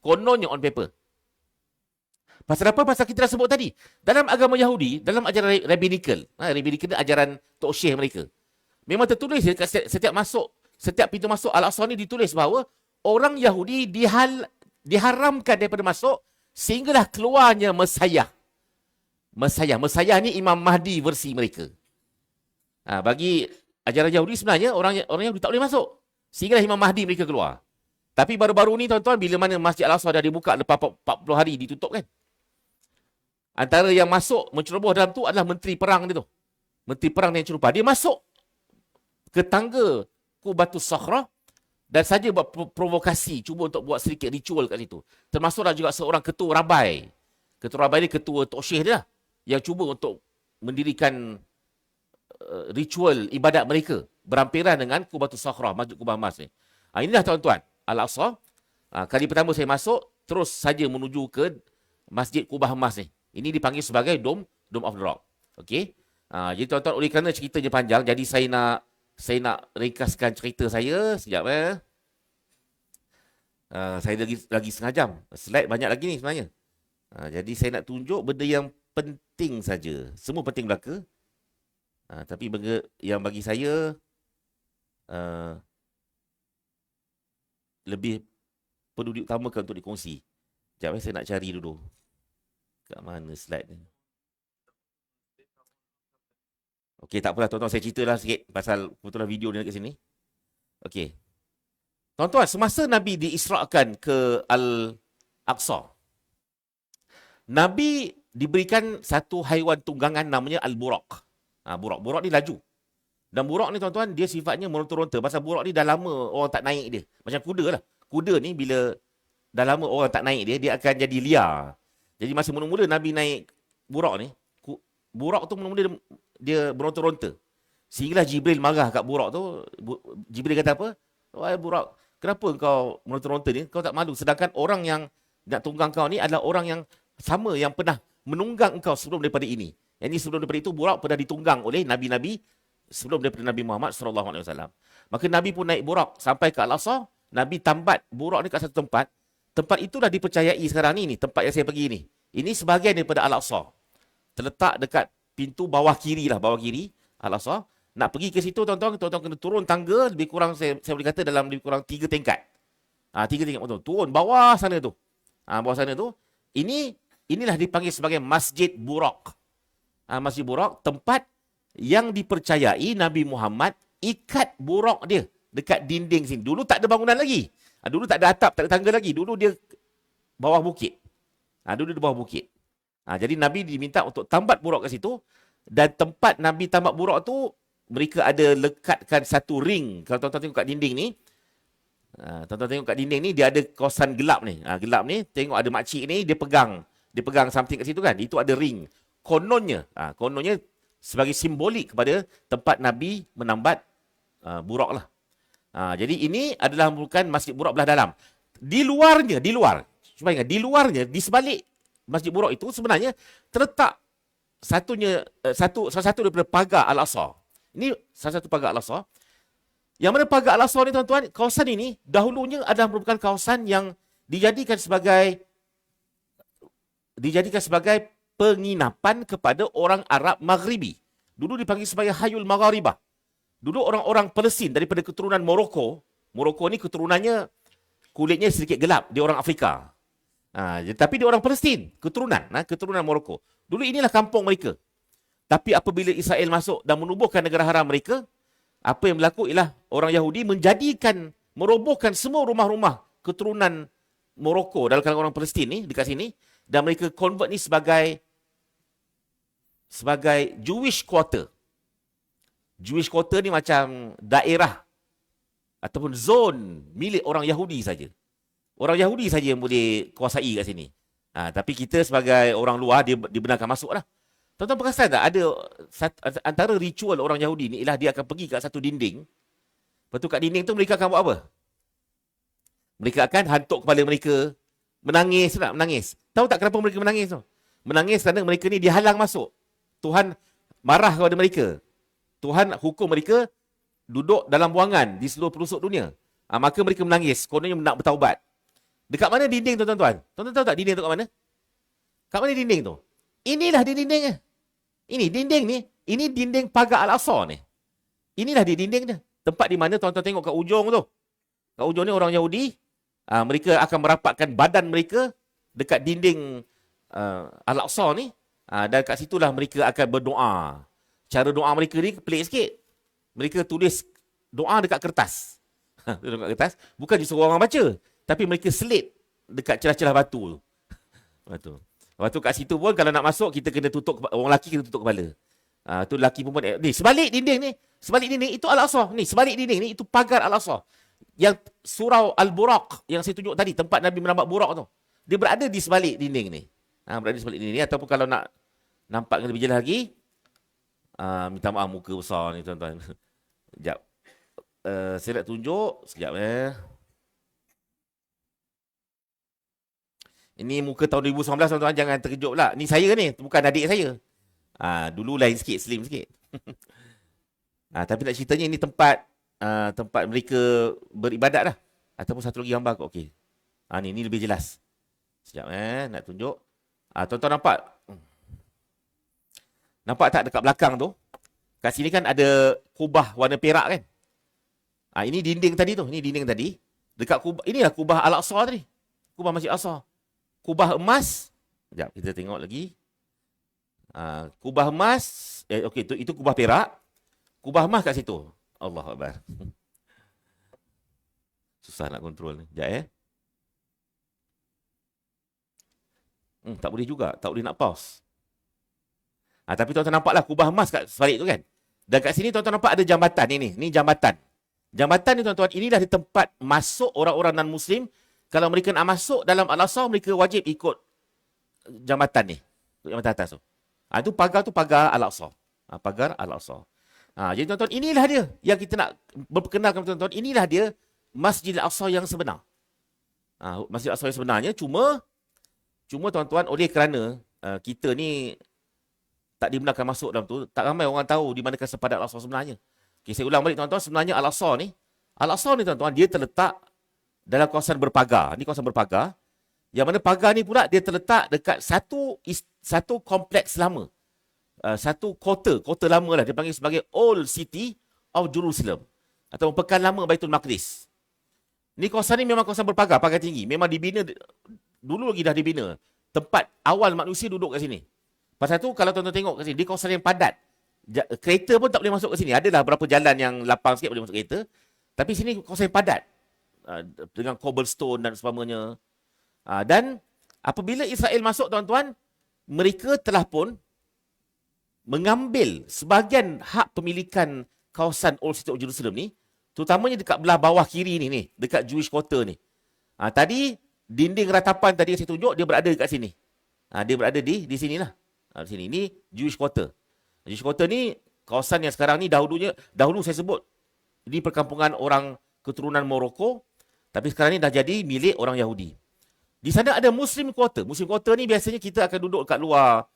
Kononnya on paper. Pasal apa? Pasal kita dah sebut tadi. Dalam agama Yahudi, dalam ajaran rabbinical. Rabbinical ni ajaran Tok Syekh mereka. Memang tertulis dekat setiap pintu masuk Al-Aqsa ni ditulis bahawa orang Yahudi diharamkan daripada masuk sehinggalah keluarnya Mesiah. Mesiah ni Imam Mahdi versi mereka. Bagi ajaran Yahudi sebenarnya orang Yahudi tak boleh masuk sehinggalah Imam Mahdi mereka keluar. Tapi baru-baru ni tuan-tuan, bila mana Masjid Al-Aqsa dah dibuka lepas 40 hari ditutup kan. Antara yang masuk menceroboh dalam tu adalah menteri perang dia tu. Menteri perang yang cerupa. Dia masuk ke tangga Qubatus Sakhra dan saja buat provokasi, cuba untuk buat sedikit ritual kat situ. Termasuklah juga seorang ketua rabai. Ketua rabai ni ketua Tok Syekh dia lah, yang cuba untuk mendirikan ritual ibadat mereka berampiran dengan Qubatus Sakhra, Masjid Kubah Emas ni. Inilah tuan-tuan, Al-Aqsa. Kali pertama saya masuk, terus saja menuju ke Masjid Kubah Emas ni. Ini dipanggil sebagai Dome of the Rock. Okey. Jadi tuan-tuan, oleh kerana ceritanya panjang, jadi saya nak ringkaskan cerita saya sekejap. Saya lagi setengah jam. Slide banyak lagi ni sebenarnya. Jadi saya nak tunjuk benda yang penting saja. Semua penting belaka. Tapi benda yang bagi saya lebih perlu diutamakan untuk dikongsi. Sekejap saya nak cari dulu. Kat mana slide ni? Okey, tak apalah tuan-tuan, saya ceritalah sikit pasal kebetulan video ni dekat sini. Okey. Tuan-tuan, semasa Nabi diisrakan ke Al-Aqsa, Nabi diberikan satu haiwan tunggangan namanya Al-Buraq. Buraq ni laju. Dan buraq ni tuan-tuan, dia sifatnya meronta-ronta. Pasal buraq ni dah lama orang tak naik dia. Macam kuda lah. Kuda ni bila dah lama orang tak naik dia, dia akan jadi liar. Jadi masa mula-mula Nabi naik buraq ni, buraq tu mula-mula dia beronta-ronta. Sehinggalah Jibril marah kat buraq tu. Jibril kata apa? Wahai buraq, kenapa kau meronta-ronta ni? Kau tak malu. Sedangkan orang yang nak tunggang kau ni adalah orang yang sama yang pernah menunggang engkau sebelum daripada ini. Yang ini sebelum daripada itu, buraq pernah ditunggang oleh Nabi-Nabi sebelum daripada Nabi Muhammad SAW. Maka Nabi pun naik buraq sampai ke Al-Aqsa. Nabi tambat buraq ni kat satu tempat. Tempat itulah dipercayai sekarang ni, tempat yang saya pergi ni. Ini sebahagian daripada Al-Aqsa. Terletak dekat pintu bawah kiri Al-Aqsa. Nak pergi ke situ tuan-tuan kena turun tangga lebih kurang saya boleh kata dalam lebih kurang 3 tingkat. 3 tingkat betul. Turun bawah sana tu. Bawah sana tu. Inilah dipanggil sebagai Masjid Buraq. Masjid Buraq, tempat yang dipercayai Nabi Muhammad ikat buraq dia dekat dinding sini. Dulu tak ada bangunan lagi. Dulu tak ada atap, tak ada tangga lagi. Dulu dia bawah bukit. Dulu dia bawah bukit. Jadi Nabi diminta untuk tambat buraq kat situ. Dan tempat Nabi tambat buraq tu, mereka ada lekatkan satu ring. Kalau tuan-tuan tengok kat dinding ni, dia ada kawasan gelap ni. Gelap ni, tengok ada makcik ni, dia pegang something kat situ kan. Itu ada ring. Kononnya sebagai simbolik kepada tempat Nabi menambat buraq lah. Jadi ini adalah merupakan Masjid Buraq belah dalam. Di luarnya, di sebalik Masjid Buraq itu sebenarnya terletak salah satu daripada pagar Al-Aqsa. Ini salah satu pagar Al-Aqsa. Yang mana pagar Al-Aqsa ni tuan-tuan, kawasan ini dahulunya adalah merupakan kawasan yang dijadikan sebagai penginapan kepada orang Arab Maghribi. Dulu dipanggil sebagai Hayul Magharibah. Dulu orang-orang Palestin daripada keturunan Morocco ni keturunannya kulitnya sedikit gelap, dia orang Afrika. Tapi dia orang Palestin, keturunan Morocco. Dulu inilah kampung mereka. Tapi apabila Israel masuk dan menubuhkan negara haram mereka, Apa yang berlaku ialah orang Yahudi merobohkan semua rumah-rumah keturunan Morocco dalam kalangan orang Palestin ni dekat sini, dan mereka convert ni sebagai Jewish quarter. Jewish quarter ni macam daerah ataupun zone milik orang Yahudi saja. Orang Yahudi saja yang boleh kuasai kat sini. Tapi kita sebagai orang luar dibenarkan masuk lah. Tuan-tuan perasan tak, ada antara ritual orang Yahudi ni ialah dia akan pergi kat satu dinding. Lepas tu kat dinding tu mereka akan buat apa? Mereka akan hantuk kepala mereka, menangis. Tahu tak kenapa mereka menangis tu? Menangis kerana mereka ni dihalang masuk. Tuhan marah kepada mereka. Tuhan hukum mereka duduk dalam buangan di seluruh pelosok dunia. Maka mereka menangis, kononnya nak bertaubat. Dekat mana dinding tu, tuan-tuan? Tuan-tuan tahu tak dinding tu kat mana? Kat mana dinding tu? Inilah dia dindingnya. Ini dinding ni, ini dinding pagar Al-Aqsa ni. Inilah dia dinding dia. Tempat di mana tuan-tuan tengok kat ujung tu. Kat ujung ni orang Yahudi, mereka akan merapatkan badan mereka dekat dinding Al-Aqsa ni. Dan kat situlah mereka akan berdoa. Cara doa mereka ni pelik sikit. Mereka tulis doa dekat kertas. Dekat kertas. Bukan disuruh orang baca. Tapi mereka selit dekat celah-celah batu tu. Batu. Lepas tu kat situ pun kalau nak masuk, kita kena tutup, orang lelaki kena tutup kepala. Tu lelaki pun ni, sebalik dinding ni. Sebalik dinding itu Al-Aqsa. Ni, sebalik dinding ni, itu pagar Al-Aqsa. Yang surau Al-Buraq, yang saya tunjuk tadi, tempat Nabi menampak Buraq tu. Dia berada di sebalik dinding ni. Berada di sebalik dinding ni. Ataupun kalau nak nampak lebih jelas lagi, minta maaf muka besar ni tuan-tuan. Sekejap. Saya nak tunjuk. Sekejap Ini muka tahun 2019 tuan-tuan, jangan terkejut pula. Ni saya ni, bukan adik saya. Dulu lain sikit, slim sikit. Tapi nak ceritanya ini tempat mereka beribadat lah. Ataupun satu lagi gambar kot. Okey. Ni lebih jelas. Sekejap nak tunjuk. Tuan-tuan nampak? Nampak tak dekat belakang tu? Kat sini kan ada kubah warna perak kan? Ini dinding tadi tu. Ini dinding tadi. Dekat kubah, inilah kubah Al-Aqsa tadi. Kubah Masjid Al-Aqsa. Kubah emas. Sekejap, kita tengok lagi. Kubah emas. Okey, itu kubah perak. Kubah emas kat situ. Allahu Akbar. Susah nak kontrol ni. Sekejap tak boleh juga. Tak boleh nak pause. Tapi tuan-tuan nampaklah kubah emas kat sebalik tu kan. Dan kat sini tuan-tuan nampak ada jambatan ni. Ni jambatan. Jambatan ni tuan-tuan, inilah di tempat masuk orang-orang non-Muslim. Kalau mereka nak masuk dalam Al-Aqsa, mereka wajib ikut jambatan ni. Jambatan atas tu. Itu pagar Al-Aqsa. Pagar Al-Aqsa. Jadi tuan-tuan, inilah dia yang kita nak berperkenalkan tuan-tuan. Inilah dia Masjid Al-Aqsa yang sebenar. Masjid Al-Aqsa yang sebenarnya cuma tuan-tuan, oleh kerana kita ni tak dibenarkan masuk dalam tu, tak ramai orang tahu di manakah sepadan Al-Aqsa sebenarnya. Okay, saya ulang balik tuan-tuan, sebenarnya Al-Aqsa ni tuan-tuan, dia terletak dalam kawasan berpagar. Ini kawasan berpagar. Yang mana pagar ni pula dia terletak dekat satu kompleks lama. Satu kota lama lah. Dia panggil sebagai Old City of Jerusalem. Atau pekan lama Baitul Maqdis. Ni kawasan ni memang kawasan berpagar, pagar tinggi. Memang dibina, dulu lagi dah dibina. Tempat awal manusia duduk kat sini. Pasal tu kalau tuan-tuan tengok kat sini, dia kawasan yang padat. Kereta pun tak boleh masuk ke sini. Adalah beberapa jalan yang lapang sikit boleh masuk kereta. Tapi sini kawasan yang padat. Dengan cobblestone dan sebagainya. Dan apabila Israel masuk tuan-tuan, mereka telah pun mengambil sebahagian hak pemilikan kawasan Old City of Jerusalem ni, terutamanya dekat belah bawah kiri ni, dekat Jewish Quarter ni. Tadi dinding ratapan tadi yang saya tunjuk, dia berada dekat sini. Dia berada di sinilah. Di sini. Ini Jewish Quarter. Jewish Quarter ni kawasan yang sekarang ni dahulu saya sebut ini perkampungan orang keturunan Morocco. Tapi sekarang ni dah jadi milik orang Yahudi. Di sana ada Muslim Quarter. Muslim Quarter ni biasanya kita akan duduk kat luar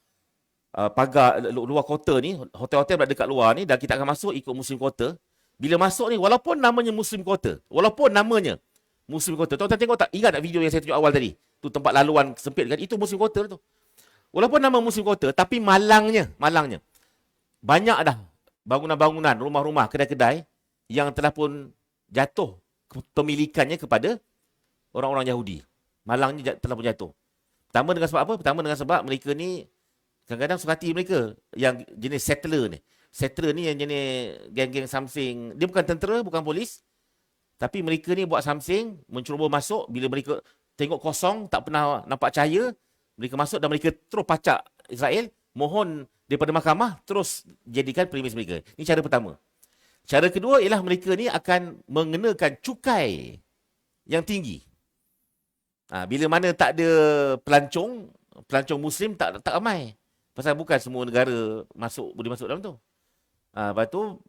pagar, luar kota ni. Hotel-hotel berada dekat luar ni. Dan kita akan masuk ikut Muslim Quarter. Bila masuk ni, walaupun namanya Muslim Quarter. Tuan-tuan tengok tak? Ingat tak video yang saya tunjuk awal tadi? Tu tempat laluan sempit kan? Itu Muslim Quarter tu. Walaupun nama Muslim Quarter, tapi malangnya. Banyak dah bangunan-bangunan, rumah-rumah, kedai-kedai yang telah pun jatuh pemilikannya kepada orang-orang Yahudi. Malangnya telah pun jatuh. Pertama dengan sebab apa? Pertama dengan sebab mereka ni kadang-kadang suka hati mereka yang jenis settler ni. Settler ni yang jenis geng-geng something. Dia bukan tentera, bukan polis. Tapi mereka ni buat something, mencuba masuk. Bila mereka tengok kosong, tak pernah nampak cahaya, mereka masuk dan mereka terus pacak Israel. Mohon daripada mahkamah, terus jadikan premis mereka. Ini cara pertama. Cara kedua ialah mereka ni akan mengenakan cukai yang tinggi. Bila mana tak ada pelancong Muslim tak ramai. Pasal bukan semua negara boleh masuk dalam tu. Lepas tu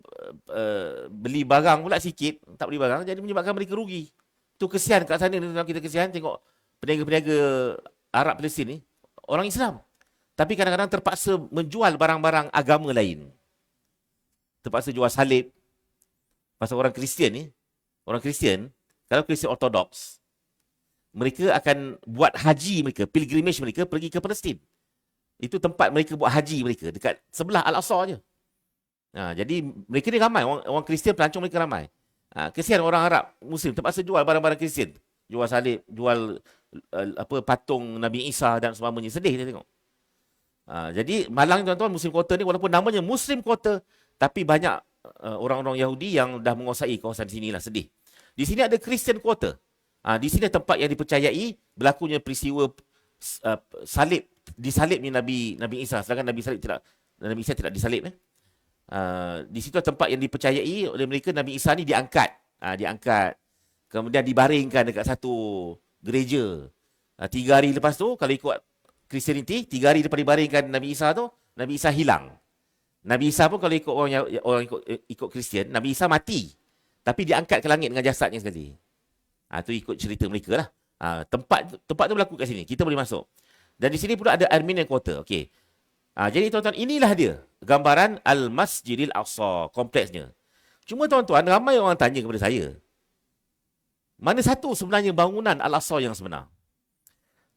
beli barang pula sikit, tak beli barang, jadi menyebabkan mereka rugi. Tu kesian kat sana, kita kesian tengok peniaga-peniaga Arab Palestin ni, orang Islam. Tapi kadang-kadang terpaksa menjual barang-barang agama lain. Terpaksa jual salib. Pasal orang Kristian, kalau Kristian Ortodoks, mereka akan buat haji mereka, pilgrimage mereka pergi ke Palestin. Itu tempat mereka buat haji mereka, dekat sebelah Al-Aqsa je. Jadi mereka ni ramai, orang Kristian pelancong mereka ramai. Kesian orang Arab Muslim terpaksa jual barang-barang Kristian. Jual salib, jual patung Nabi Isa dan sebagainya. Sedih dia tengok. Jadi malang tuan-tuan, Muslim Quarter ni walaupun namanya Muslim Quarter, tapi banyak orang-orang Yahudi yang dah menguasai kawasan sini lah. Sedih. Di sini ada Christian Quarter. Di sini tempat yang dipercayai berlakunya peristiwa disalibnya Nabi Isa, sedangkan Nabi Isa tidak disalib. Di situ tempat yang dipercayai oleh mereka Nabi Isa ni diangkat. Kemudian dibaringkan dekat satu gereja. 3 hari lepas tu, kalau ikut Christianity, 3 hari lepas dibaringkan Nabi Isa tu, Nabi Isa hilang. Nabi Isa pun kalau ikut orang ikut Kristian, Nabi Isa mati. Tapi diangkat ke langit dengan jasadnya sekali. Tu ikut cerita mereka lah. Tempat tu berlaku kat sini. Kita boleh masuk. Dan di sini pula ada Armenian Quarter. Okey. Jadi tuan-tuan, inilah dia gambaran Al-Masjidil Aqsa, kompleksnya. Cuma tuan-tuan, ramai orang tanya kepada saya, mana satu sebenarnya bangunan Al-Aqsa yang sebenar?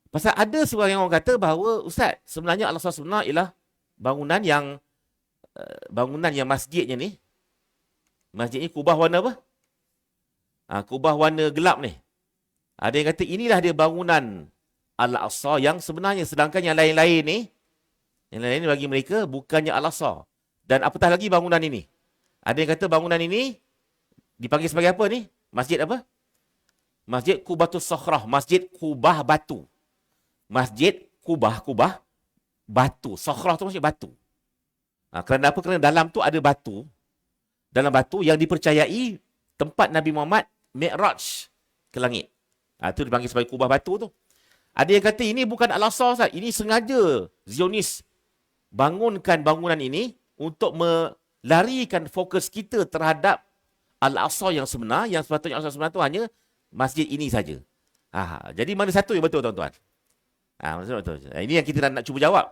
Pasal ada sebahagian orang kata bahawa, Ustaz, sebenarnya Al-Aqsa sebenar ialah bangunan yang masjidnya ni, masjidnya kubah warna apa? Kubah warna gelap ni. Ada yang kata inilah dia bangunan Al-Aqsa yang sebenarnya, sedangkan yang lain-lain ni bagi mereka bukannya Al-Aqsa. Dan apatah lagi bangunan ini. Ada yang kata bangunan ini dipanggil sebagai apa ni? Masjid apa? Masjid Qubatus Sakhrah, Masjid Kubah Batu. Masjid Kubah Batu. Sakhrah tu maksud batu. Kerana apa? Kerana dalam tu ada batu. Dalam batu yang dipercayai tempat Nabi Muhammad Mi'raj ke langit. Itu dipanggil sebagai Kubah Batu tu. Ada yang kata ini bukan Al-Aqsa, Ustaz. Ini sengaja Zionis bangunkan bangunan ini untuk melarikan fokus kita terhadap Al-Aqsa yang sebenar, yang sepatutnya Al-Aqsa sebenar itu hanya masjid ini saja. Jadi mana satu yang betul, tuan-tuan? Betul. Ini yang kita nak cuba jawab.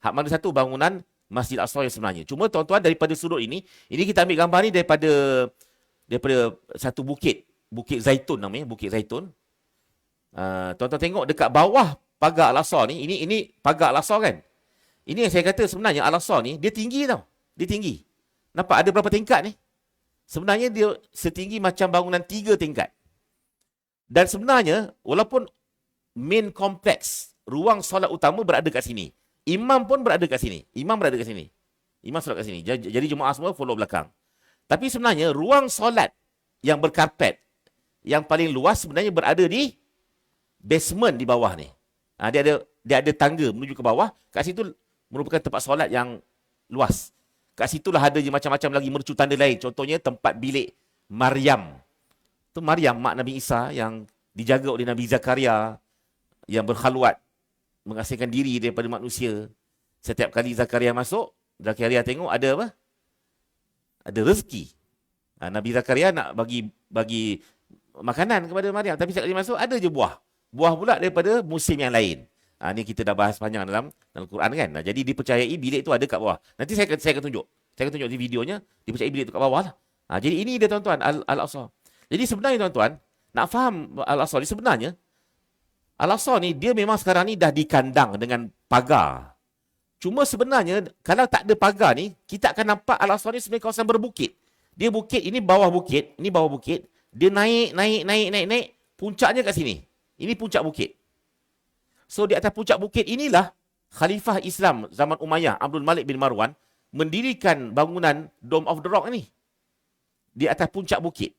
Hak mana satu bangunan Masjid Al-Aqsa yang sebenarnya? Cuma tuan-tuan, daripada sudut ini kita ambil gambar ni daripada satu bukit Zaitun namanya, Bukit Zaitun. Tuan-tuan tengok dekat bawah pagar Al-Aqsa ni, ini pagar Al-Aqsa kan? Ini yang saya kata sebenarnya Al-Aqsa ni dia tinggi tau. Dia tinggi. Nampak ada berapa tingkat ni? Sebenarnya dia setinggi macam bangunan 3 tingkat. Dan sebenarnya walaupun main kompleks, ruang solat utama berada kat sini. Imam pun berada kat sini. Imam solat kat sini. Jadi jemaah semua follow belakang. Tapi sebenarnya ruang solat yang berkarpet yang paling luas sebenarnya berada di basement di bawah ni. Dia ada tangga menuju ke bawah. Kat situ merupakan tempat solat yang luas. Kat situlah ada je macam-macam lagi mercu tanda lain. Contohnya tempat bilik Maryam. Tu Maryam, mak Nabi Isa yang dijaga oleh Nabi Zakaria yang berkhaluat, mengasingkan diri daripada manusia. Setiap kali Zakaria masuk, Zakaria tengok ada apa? Ada rezeki. Nabi Zakaria nak bagi makanan kepada Maryam, tapi setiap kali masuk ada je buah. Buah pula daripada musim yang lain. Ni kita dah bahas panjang dalam Quran kan. Jadi dipercayai bilik tu ada kat bawah. Nanti saya akan tunjuk. Saya akan tunjuk di videonya. Dipercayai bilik tu kat bawah lah. Jadi ini dia tuan-tuan, Al-Aqsa. Jadi sebenarnya tuan-tuan, nak faham Al-Aqsa ni sebenarnya, Al-Aqsa ni dia memang sekarang ni dah dikandang dengan pagar. Cuma sebenarnya kalau tak ada pagar ni, kita akan nampak Al-Aqsa ni sebenarnya kawasan berbukit. Dia bukit, ini bawah bukit. Dia naik. Puncaknya kat sini. Ini puncak bukit. So di atas puncak bukit inilah Khalifah Islam zaman Umayyah, Abdul Malik bin Marwan, mendirikan bangunan Dome of the Rock ni di atas puncak bukit.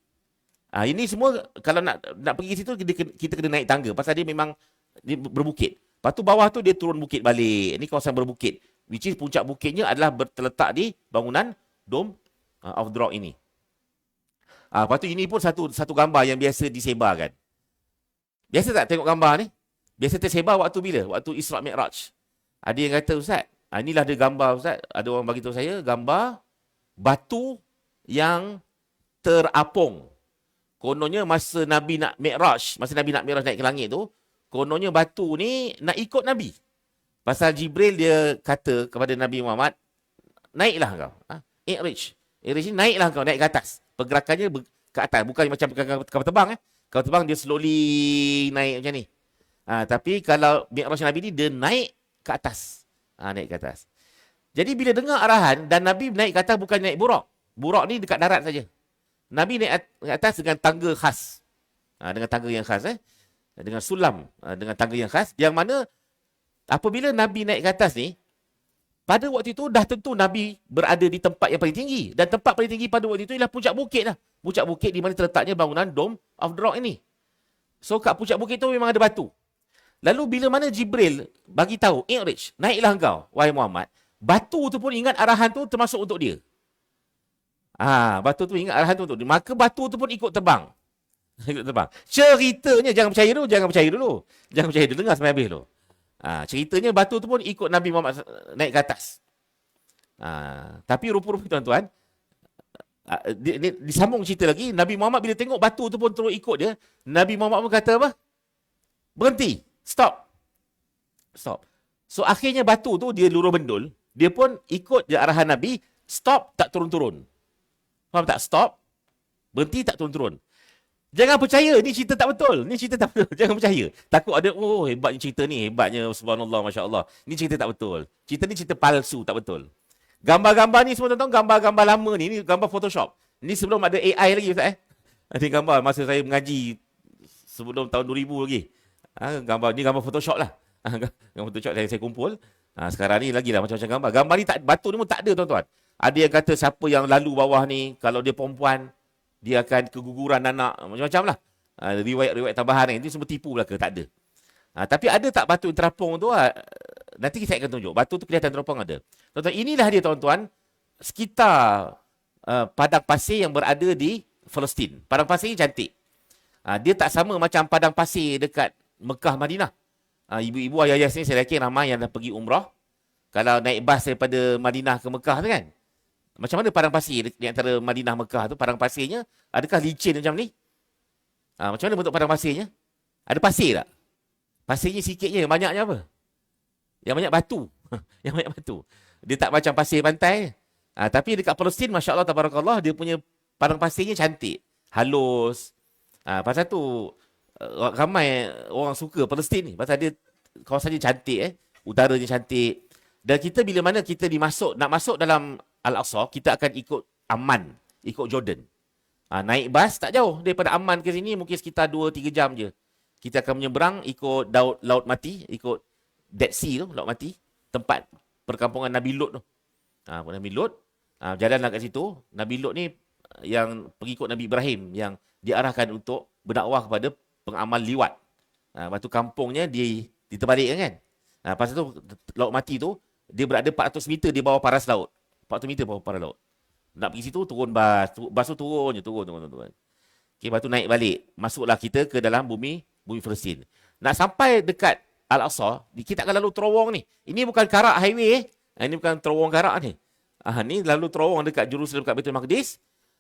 Ini semua kalau nak pergi situ kita kena naik tangga pasal dia memang dia berbukit. Lepas tu bawah tu dia turun bukit balik. Ini kawasan berbukit. Which is puncak bukitnya adalah terletak di bangunan Dome of the Rock ini. Lepas tu ini pun satu gambar yang biasa disebarkan. Biasa tak tengok gambar ni? Biasa tersebar waktu bila? Waktu Isra' Mi'raj. Ada yang kata, Ustaz, inilah dia gambar Ustaz. Ada orang bagi tahu saya gambar batu yang terapung. Kononnya masa Nabi nak Mi'raj naik ke langit tu, kononnya batu ni nak ikut Nabi. Pasal Jibril dia kata kepada Nabi Muhammad, naiklah kau. I'rij ni naiklah kau, naik ke atas. Pergerakannya ke atas, bukan macam kapal terbang. Kapal terbang dia slowly naik macam ni. Tapi kalau Mi'raj Nabi ni dia naik ke atas. Naik ke atas. Jadi bila dengar arahan dan Nabi naik ke atas bukan naik burak. Burak ni dekat darat saja. Nabi naik ke atas dengan tangga khas. Dengan tangga yang khas. Dengan sulam. Dengan tangga yang khas. Yang mana apabila Nabi naik ke atas ni, pada waktu itu dah tentu Nabi berada di tempat yang paling tinggi. Dan tempat paling tinggi pada waktu itu ialah puncak bukit lah. Puncak bukit di mana terletaknya bangunan Dome of the Rock ini. So kat puncak bukit tu memang ada batu. Lalu bila mana Jibril bagi tahu, I'rij, naiklah engkau, wahai Muhammad. Batu tu pun ingat arahan tu termasuk untuk dia. Batu tu ingat arahan tu untuk dia. Maka batu tu pun ikut terbang. Ikut terbang. Ceritanya, jangan percaya dulu. Jangan percaya dulu, dengar sampai habis dulu. Ceritanya batu tu pun ikut Nabi Muhammad naik ke atas. Tapi rupa-rupa tuan-tuan, disambung cerita lagi, Nabi Muhammad bila tengok batu tu pun terus ikut dia, Nabi Muhammad pun kata apa? Berhenti. Stop. So akhirnya batu tu dia lurus bendul, dia pun ikut je arahan Nabi, stop, tak turun-turun. Faham tak? Stop, berhenti, tak turun-turun. Jangan percaya, ni cerita tak betul. Jangan percaya. Takut ada, hebatnya cerita ni, hebatnya subhanallah, masya Allah. Ni cerita tak betul. Cerita ni cerita palsu, tak betul. Gambar-gambar ni semua tuan-tuan, gambar-gambar lama ni gambar Photoshop. Ni sebelum ada AI lagi Ustaz. Ini gambar masa saya mengaji sebelum tahun 2000 lagi. Ni gambar Photoshop lah. Gambar Photoshop saya kumpul. Sekarang ni lagi lah macam-macam gambar. Gambar ni batu ni pun tak ada tuan-tuan. Ada yang kata siapa yang lalu bawah ni, kalau dia perempuan, dia akan keguguran anak, macam-macam lah. Riwayat-riwayat tambahan ni, itu semua tipu belaka, tak ada. Tapi ada tak batu terapung tu? Nanti saya akan tunjuk. Batu tu kelihatan terapung ada. Tuan-tuan, inilah dia tuan-tuan, sekitar padang pasir yang berada di Palestin. Padang pasir ni cantik. Dia tak sama macam padang pasir dekat Mekah, Madinah. Ibu-ibu ayah-ayah sini saya yakin ramai yang dah pergi umrah. Kalau naik bas daripada Madinah ke Mekah tu kan, macam mana padang pasir di antara Madinah Mekah tu, padang pasirnya adakah licin macam ni? Macam mana bentuk padang pasirnya? Ada pasir tak? Pasirnya sikitnya, yang banyaknya apa? Yang banyak batu. Yang banyak batu. Dia tak macam pasir pantai. Tapi dekat Palestin, Masya Allah, tabarakallah, dia punya padang pasirnya cantik. Halus. Pasal tu, ramai orang suka Palestin ni. Pasal dia, kawasannya cantik. Udaranya cantik. Dan kita bila mana kita nak masuk dalam Al-Aqsa, kita akan ikut Amman, ikut Jordan. Naik bas tak jauh daripada Amman ke sini, mungkin sekitar 2-3 jam je. Kita akan menyeberang ikut Laut Mati, ikut Dead Sea tu, Laut Mati, tempat perkampungan Nabi Lut tu. Nabi Lut, jalanlah kat situ. Nabi Lut ni yang pengikut Nabi Ibrahim, yang diarahkan untuk berdakwah kepada pengamal liwat. Lepas tu kampungnya diterbalikkan kan. Pasal tu, Laut Mati tu, dia berada 400 meter di bawah paras laut. 400 meter bawah paras laut. Nak pergi situ, turun bas. Bas tu turun je, turun. Okay, lepas tu naik balik. Masuklah kita ke dalam bumi Palestin. Nak sampai dekat Al-Aqsa, kita akan lalu terowong ni. Ini bukan karak highway. Ini bukan terowong karak ni. Ni lalu terowong dekat Jerusalem, dekat Baitul Maqdis.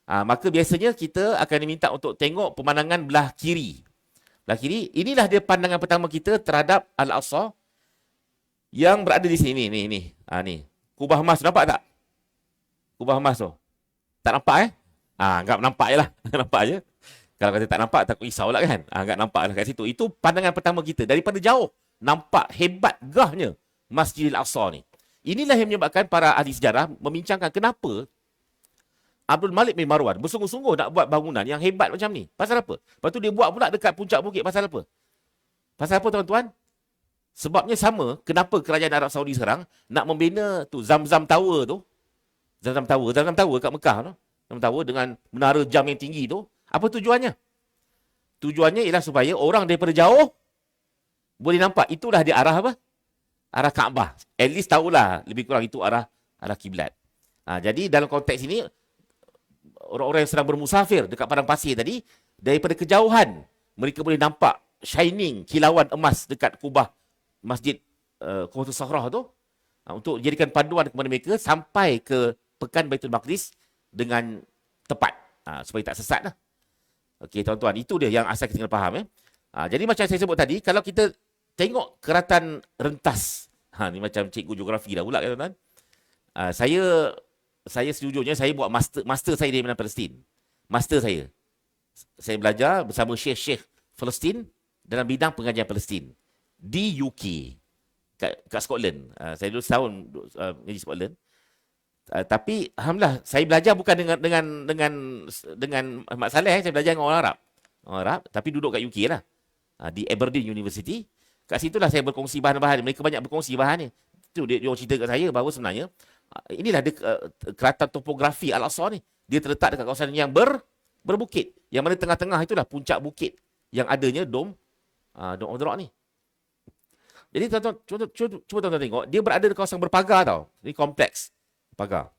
Maka biasanya kita akan diminta untuk tengok pemandangan belah kiri. Belah kiri, inilah dia pandangan pertama kita terhadap Al-Aqsa yang berada di sini. Ni. Kubah emas, nampak tak? Kubah emas tu. Tak nampak Anggap nampak je lah. Nampak je. Kalau kata tak nampak, takut risau lah kan. Anggap nampak lah kat situ. Itu pandangan pertama kita. Daripada jauh, nampak hebat gahnya Masjidil Aqsa ni. Inilah yang menyebabkan para ahli sejarah membincangkan kenapa Abdul Malik bin Marwan bersungguh-sungguh nak buat bangunan yang hebat macam ni. Pasal apa? Lepas tu dia buat pula dekat puncak bukit. Pasal apa? Pasal apa tuan-tuan? Sebabnya sama, kenapa kerajaan Arab Saudi sekarang nak membina tu Zamzam Tower tu Zamzam Tower. Zamzam Tower kat Mekah tu. Zamzam Tower dengan menara jam yang tinggi tu. Apa tujuannya? Tujuannya ialah supaya orang daripada jauh boleh nampak. Itulah dia arah apa? Arah Kaabah. At least tahulah lebih kurang itu arah kiblat. Jadi dalam konteks ini, orang-orang yang sedang bermusafir dekat padang pasir tadi, daripada kejauhan, mereka boleh nampak shining, kilauan emas dekat kubah Masjid Quwwatus Sakhrah tu, untuk jadikan panduan kepada mereka sampai ke pekan Baitul Maqdis dengan tepat, supaya tak sesat lah. Okey tuan-tuan, itu dia yang asal kita kena faham. Jadi macam saya sebut tadi, kalau kita tengok keratan rentas, ni macam cikgu geografi dah pula kan tuan-tuan. Saya sejujurnya saya buat master saya di Palestin. Master saya belajar bersama Syekh Palestin dalam bidang pengajian Palestin di UK, kat Scotland. Saya dulu setahun di Scotland. Tapi alhamdulillah saya belajar bukan dengan Mak Saleh, saya belajar dengan orang Arab, tapi duduk kat UK lah. Di Aberdeen University. Kat situlah saya berkongsi bahan-bahan. Mereka banyak berkongsi bahan ni. Itu dia cerita kat saya bahawa sebenarnya inilah keratan topografi Al-Aqsa ni. Dia terletak dekat kawasan yang berbukit. Yang mana tengah-tengah itulah puncak bukit yang adanya dom of the Rock ni. Jadi tuan-tuan, cuba tuan-tuan tengok, dia berada di kawasan berpagar tau. Ini kompleks pagar.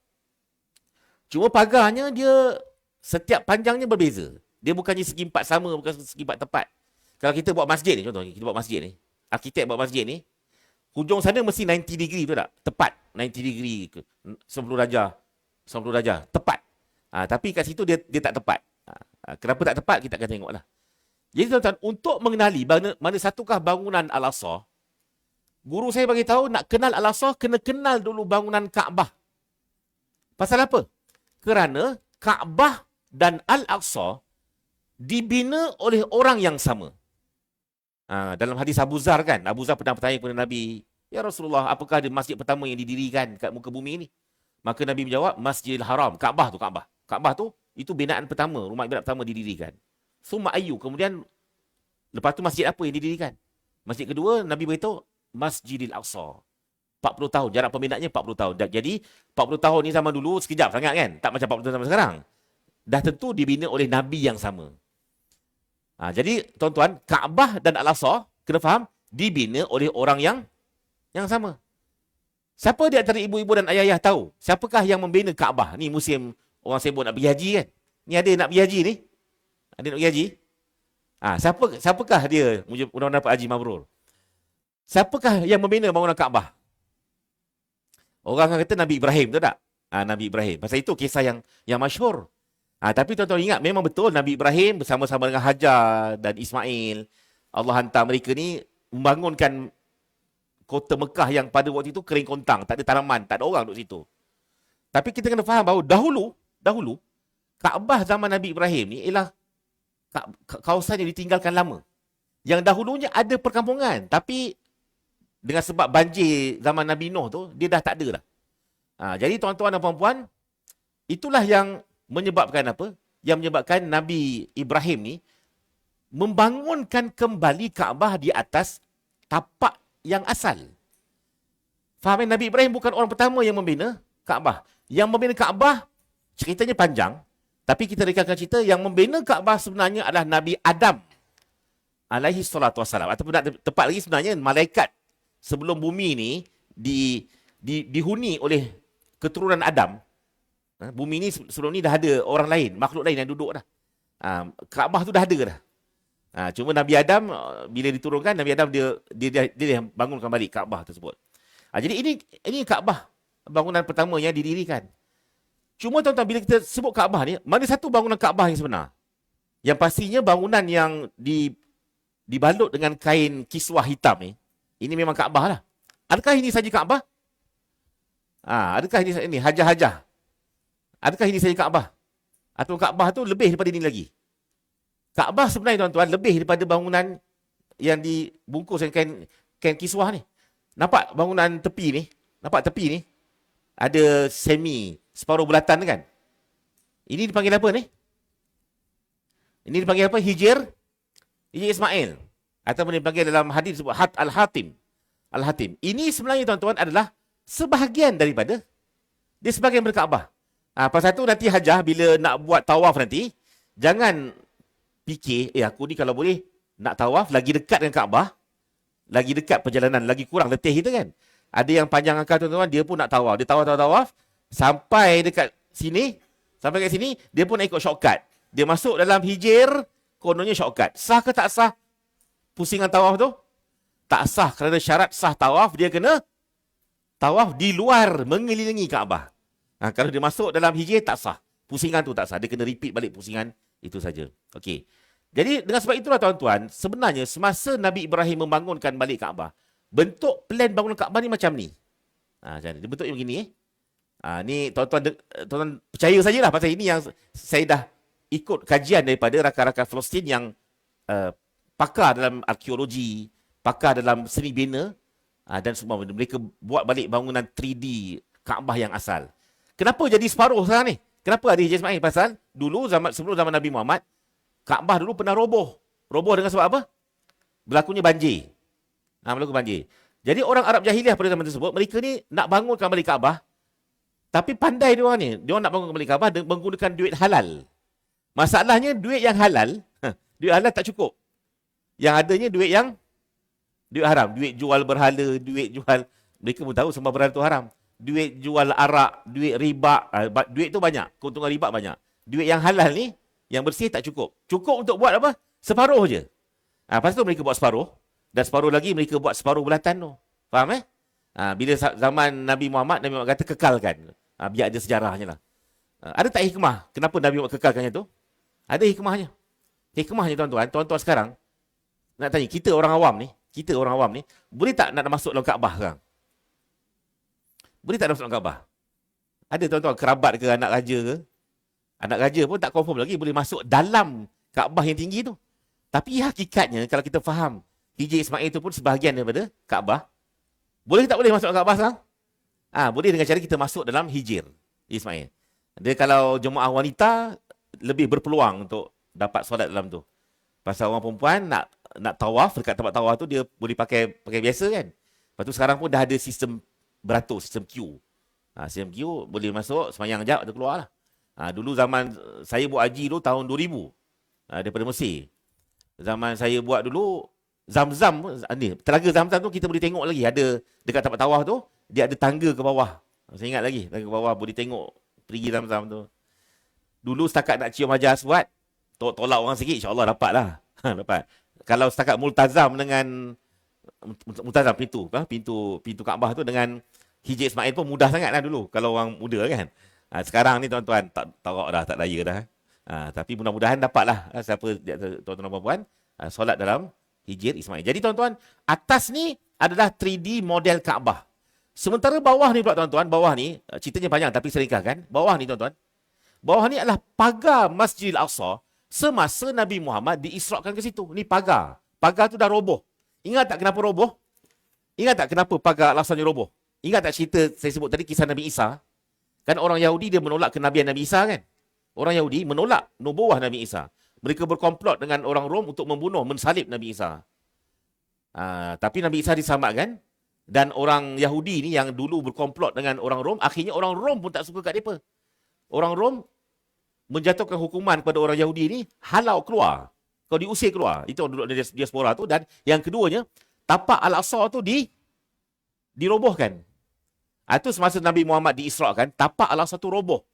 Cuma pagarnya dia setiap panjangnya berbeza. Dia bukannya segi empat sama, bukan segi empat tepat. Kalau kita buat masjid ni, contoh kita buat masjid ni, arkitek buat masjid ni, hujung sana mesti 90 degree, betul tak? Tepat 90 degree, 90 darjah, tepat. Tapi kat situ dia tak tepat. Kenapa tak tepat, kita akan tengoklah. Jadi tuan-tuan, untuk mengenali mana satukah bangunan Al-Aqsa, guru saya bagi tahu nak kenal Al-Aqsa, kena kenal dulu bangunan Kaabah. Pasal apa? Kerana Kaabah dan Al-Aqsa dibina oleh orang yang sama. Dalam hadis Abu Zar kan, Abu Zar pernah bertanya kepada Nabi, "Ya Rasulullah, apakah dia masjid pertama yang didirikan kat muka bumi ini?" Maka Nabi menjawab, "Masjidil Haram." Kaabah tu, itu binaan pertama, rumah ibadat pertama didirikan. Summa ayyu, kemudian lepas tu masjid apa yang didirikan? Masjid kedua, Nabi beritahu, Masjidil Aqsa. 40 tahun, jarak pembinaannya 40 tahun. Jadi 40 tahun ni zaman dulu sekejap sangat kan? Tak macam 40 tahun zaman sekarang. Dah tentu dibina oleh Nabi yang sama. Jadi tuan-tuan, Kaabah dan Al-Aqsa, kena faham, dibina oleh orang yang sama. Siapa di antara ibu-ibu dan ayah-ayah tahu siapakah yang membina Kaabah? Ni musim orang sibuk nak pergi haji kan? Ni ada nak pergi haji ni? Ada nak pergi haji? Siapakah dia mudah-mudahan dapat haji mabrur? Siapakah yang membina bangunan Kaabah? Orang akan kata Nabi Ibrahim, betul tak? Nabi Ibrahim. Pasal itu kisah yang masyhur. Tapi tuan-tuan ingat, memang betul Nabi Ibrahim bersama-sama dengan Hajar dan Ismail, Allah hantar mereka ni membangunkan kota Mekah yang pada waktu itu kering kontang, tak ada tanaman, tak ada orang duduk situ. Tapi kita kena faham bahawa dahulu Kaabah zaman Nabi Ibrahim ni ialah kawasan yang ditinggalkan lama. Yang dahulunya ada perkampungan, tapi dengan sebab banjir zaman Nabi Nuh tu, dia dah tak ada dah. Jadi tuan-tuan dan puan-puan, itulah yang menyebabkan apa? Yang menyebabkan Nabi Ibrahim ni membangunkan kembali Kaabah di atas tapak yang asal. Faham kan? Nabi Ibrahim bukan orang pertama yang membina Kaabah. Yang membina Kaabah, ceritanya panjang, tapi kita rekalkan cerita, yang membina Kaabah sebenarnya adalah Nabi Adam alaihi salatu wassalam. Ataupun tepat lagi sebenarnya malaikat sebelum bumi ni dihuni oleh keturunan Adam. Bumi ni sebelum ni dah ada orang lain, makhluk lain yang duduk dah. Kaabah tu dah ada dah. Cuma Nabi Adam bila diturunkan, Nabi Adam dia bangunkan balik Kaabah tersebut. Jadi ini Kaabah, bangunan pertama yang didirikan. Cuma tuan-tuan, bila kita sebut Kaabah ni, mana satu bangunan Kaabah yang sebenar? Yang pastinya bangunan yang dibalut dengan kain kiswah hitam ni, ini memang Kaabah lah. Adakah ini saja Kaabah? Adakah ini hajah-hajah? Adakah ini saja Kaabah? Atau Kaabah tu lebih daripada ini lagi? Kaabah sebenarnya tuan-tuan lebih daripada bangunan yang dibungkus dengan kain kiswah ni. Nampak bangunan tepi ni? Nampak tepi ni? Ada separuh bulatan kan? Ini dipanggil apa ni? Ini dipanggil apa? Hijir Ismail. Ataupun dipanggil dalam hadis disebut Al-Hatim. Ini sebenarnya tuan-tuan adalah sebahagian daripada Dia sebahagian daripada Kaabah. Pasal tu nanti hajah bila nak buat tawaf nanti, jangan fikir, aku ni kalau boleh nak tawaf lagi dekat dengan Kaabah, lagi dekat perjalanan, lagi kurang letih kita kan. Ada yang panjang angka tuan-tuan, dia pun nak tawaf. Dia tawaf, sampai dekat sini, sampai kat sini, dia pun nak ikut shortcut. Dia masuk dalam hijir, kononnya shortcut. Sah ke tak sah pusingan tawaf tu? Tak sah, kerana syarat sah tawaf, dia kena tawaf di luar, mengelilingi Kaabah. Kalau dia masuk dalam hijir, tak sah. Pusingan tu tak sah. Dia kena repeat balik pusingan itu saja. Okey. Jadi dengan sebab itulah tuan-tuan, sebenarnya semasa Nabi Ibrahim membangunkan balik Kaabah, bentuk plan bangunan Kaabah ni macam ni. Macam ni. Dia bentuknya begini. Ni tuan-tuan percaya sajalah pasal ini yang saya dah ikut kajian daripada rakan-rakan Palestin yang pakar dalam arkeologi, pakar dalam seni bina dan semua. Mereka buat balik bangunan 3D Kaabah yang asal. Kenapa jadi separuh sekarang ni? Kenapa ada Hijaz Ismail? Pasal dulu sebelum zaman Nabi Muhammad, Kaabah dulu pernah roboh. Roboh dengan sebab apa? Berlakunya banjir. Berlaku banjir. Jadi orang Arab Jahiliah pada zaman tersebut, mereka ni nak bangunkan balik Kaabah, tapi pandai diorang ni. Diorang nak bangunkan balik Kaabah menggunakan duit halal. Masalahnya duit yang halal, duit halal tak cukup. Yang adanya duit haram. Duit jual berhala, duit jual, mereka pun tahu semua berhala tu haram. Duit jual arak, duit riba, duit tu banyak. Keuntungan riba banyak. Duit yang halal ni, yang bersih tak cukup. Cukup untuk buat apa? Separuh je. Lepas tu mereka buat separuh. Dan separuh lagi mereka buat separuh bulatan tu. Faham bila zaman Nabi Muhammad kata kekalkan. Biar ada sejarahnya lah. Ada tak hikmah? Kenapa Nabi Muhammad kekalkannya tu? Ada hikmahnya. Hikmahnya tuan-tuan. Tuan-tuan sekarang, nak tanya, kita orang awam ni, boleh tak nak masuk dalam Kaabah sekarang? Boleh tak masuk dalam Kaabah? Ada tuan-tuan kerabat ke, anak raja ke? Anak raja pun tak confirm lagi boleh masuk dalam Kaabah yang tinggi tu. Tapi hakikatnya kalau kita faham, Hijir Ismail itu pun sebahagian daripada Kaabah. Boleh tak boleh masuk Kaabah sekarang? Boleh dengan cara kita masuk dalam Hijir Ismail. Dia kalau jemaah wanita lebih berpeluang untuk dapat solat dalam tu. Pasal orang perempuan nak tawaf dekat tempat tawaf tu dia boleh pakai biasa kan. Lepas tu sekarang pun dah ada sistem beratur, sistem queue. Sistem queue boleh masuk semayang jap dia keluar lah. Dulu zaman saya buat haji tu tahun 2000 daripada Mesir. Zaman saya buat dulu Zam-Zam ni, telaga Zam-Zam tu kita boleh tengok lagi ada dekat tempat tawaf tu, dia ada tangga ke bawah. Saya ingat lagi, tangga ke bawah boleh tengok perigi Zam-Zam tu. Dulu setakat nak cium Hajar Aswad, tolak orang sikit insya-Allah dapat lah. Dapat. Kalau setakat multazam dengan multazam pintu Kaabah tu dengan Hijir Ismail pun mudah sangat lah dulu kalau orang muda kan. Sekarang ni tuan-tuan tak dah, tak daya dah. Tapi mudah-mudahan dapatlah siapa tuan-tuan dan puan-puan solat dalam Hijir Ismail. Jadi tuan-tuan, atas ni adalah 3D model Kaabah. Sementara bawah ni pula tuan-tuan, bawah ni ceritanya panjang tapi saya ringkaskan. Bawah ni tuan-tuan, bawah ni adalah pagar Masjidil Aqsa semasa Nabi Muhammad diisrakan ke situ. Ni pagar. Pagar tu dah roboh. Ingat tak kenapa roboh? Ingat tak kenapa pagar Al-Aqsa ni roboh? Ingat tak cerita saya sebut tadi kisah Nabi Isa? Kan orang Yahudi dia menolak kenabian Nabi Isa kan? Orang Yahudi menolak nubuwah Nabi Isa. Mereka berkomplot dengan orang Rom untuk membunuh, mensalib Nabi Isa. Tapi Nabi Isa diselamatkan. Dan orang Yahudi ni yang dulu berkomplot dengan orang Rom, akhirnya orang Rom pun tak suka kat mereka. Orang Rom menjatuhkan hukuman kepada orang Yahudi ni, halau keluar. Kau diusir keluar. Itu orang duduk di diaspora tu. Dan yang keduanya, tapak Al-Aqsa tu dirobohkan. Itu semasa Nabi Muhammad diisrakan, tapak Al-Aqsa tu roboh.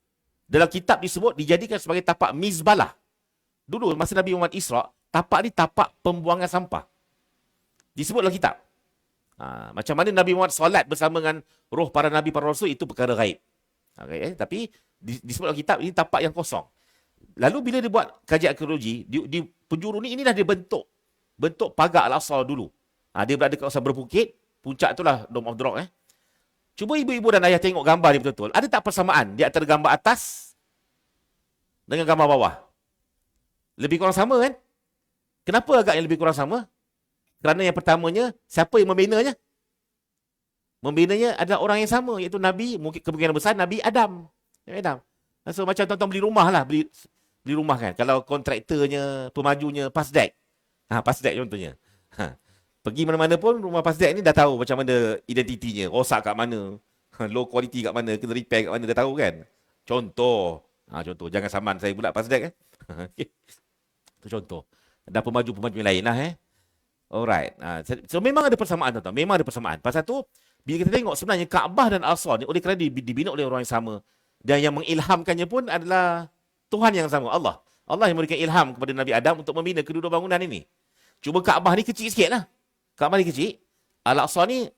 Dalam kitab disebut dijadikan sebagai tapak Mizbalah. Dulu masa Nabi Muhammad Isra, tapak ni tapak pembuangan sampah. Disebut dalam kitab. Macam mana Nabi Muhammad solat bersama dengan roh para Nabi, para Rasul, itu perkara gaib. Tapi disebut dalam kitab, ini tapak yang kosong. Lalu bila dia buat kajian arkeologi, di penjuru ni, inilah dia bentuk pagar Al-Aqsa dulu. Dia berada kawasan berbukit, puncak itulah Dome of the Rock. Cuba ibu-ibu dan ayah tengok gambar ni betul-betul. Ada tak persamaan di antara gambar atas dengan gambar bawah? Lebih kurang sama kan? Kenapa agak yang lebih kurang sama? Kerana yang pertamanya, siapa yang membinanya? Membinanya adalah orang yang sama, iaitu Nabi, mungkin kemungkinan besar Nabi Adam. So macam tuan-tuan beli rumah lah, beli rumah kan. Kalau kontraktornya, pemajunya Pasdek. Pasdek contohnya. Pergi mana-mana pun rumah Pasdek ni dah tahu macam mana identitinya, rosak kat mana. Low quality kat mana, kena repair kat mana, dah tahu kan. Contoh. Contoh. Jangan saman saya pula Pak Sedek. Okay. Itu contoh. Dan pemaju-pemaju yang lain lah. Alright. So memang ada persamaan tuan-tuan. Memang ada persamaan. Pasal tu, bila kita tengok sebenarnya Kaabah dan Al-Aqsa ni, oleh kerana dibina oleh orang yang sama. Dan yang mengilhamkannya pun adalah Tuhan yang sama, Allah. Allah yang memberikan ilham kepada Nabi Adam untuk membina kedua-dua bangunan ini. Cuma Kaabah ni kecil sikit lah. Kaabah ni kecil. Al-Aqsa ni,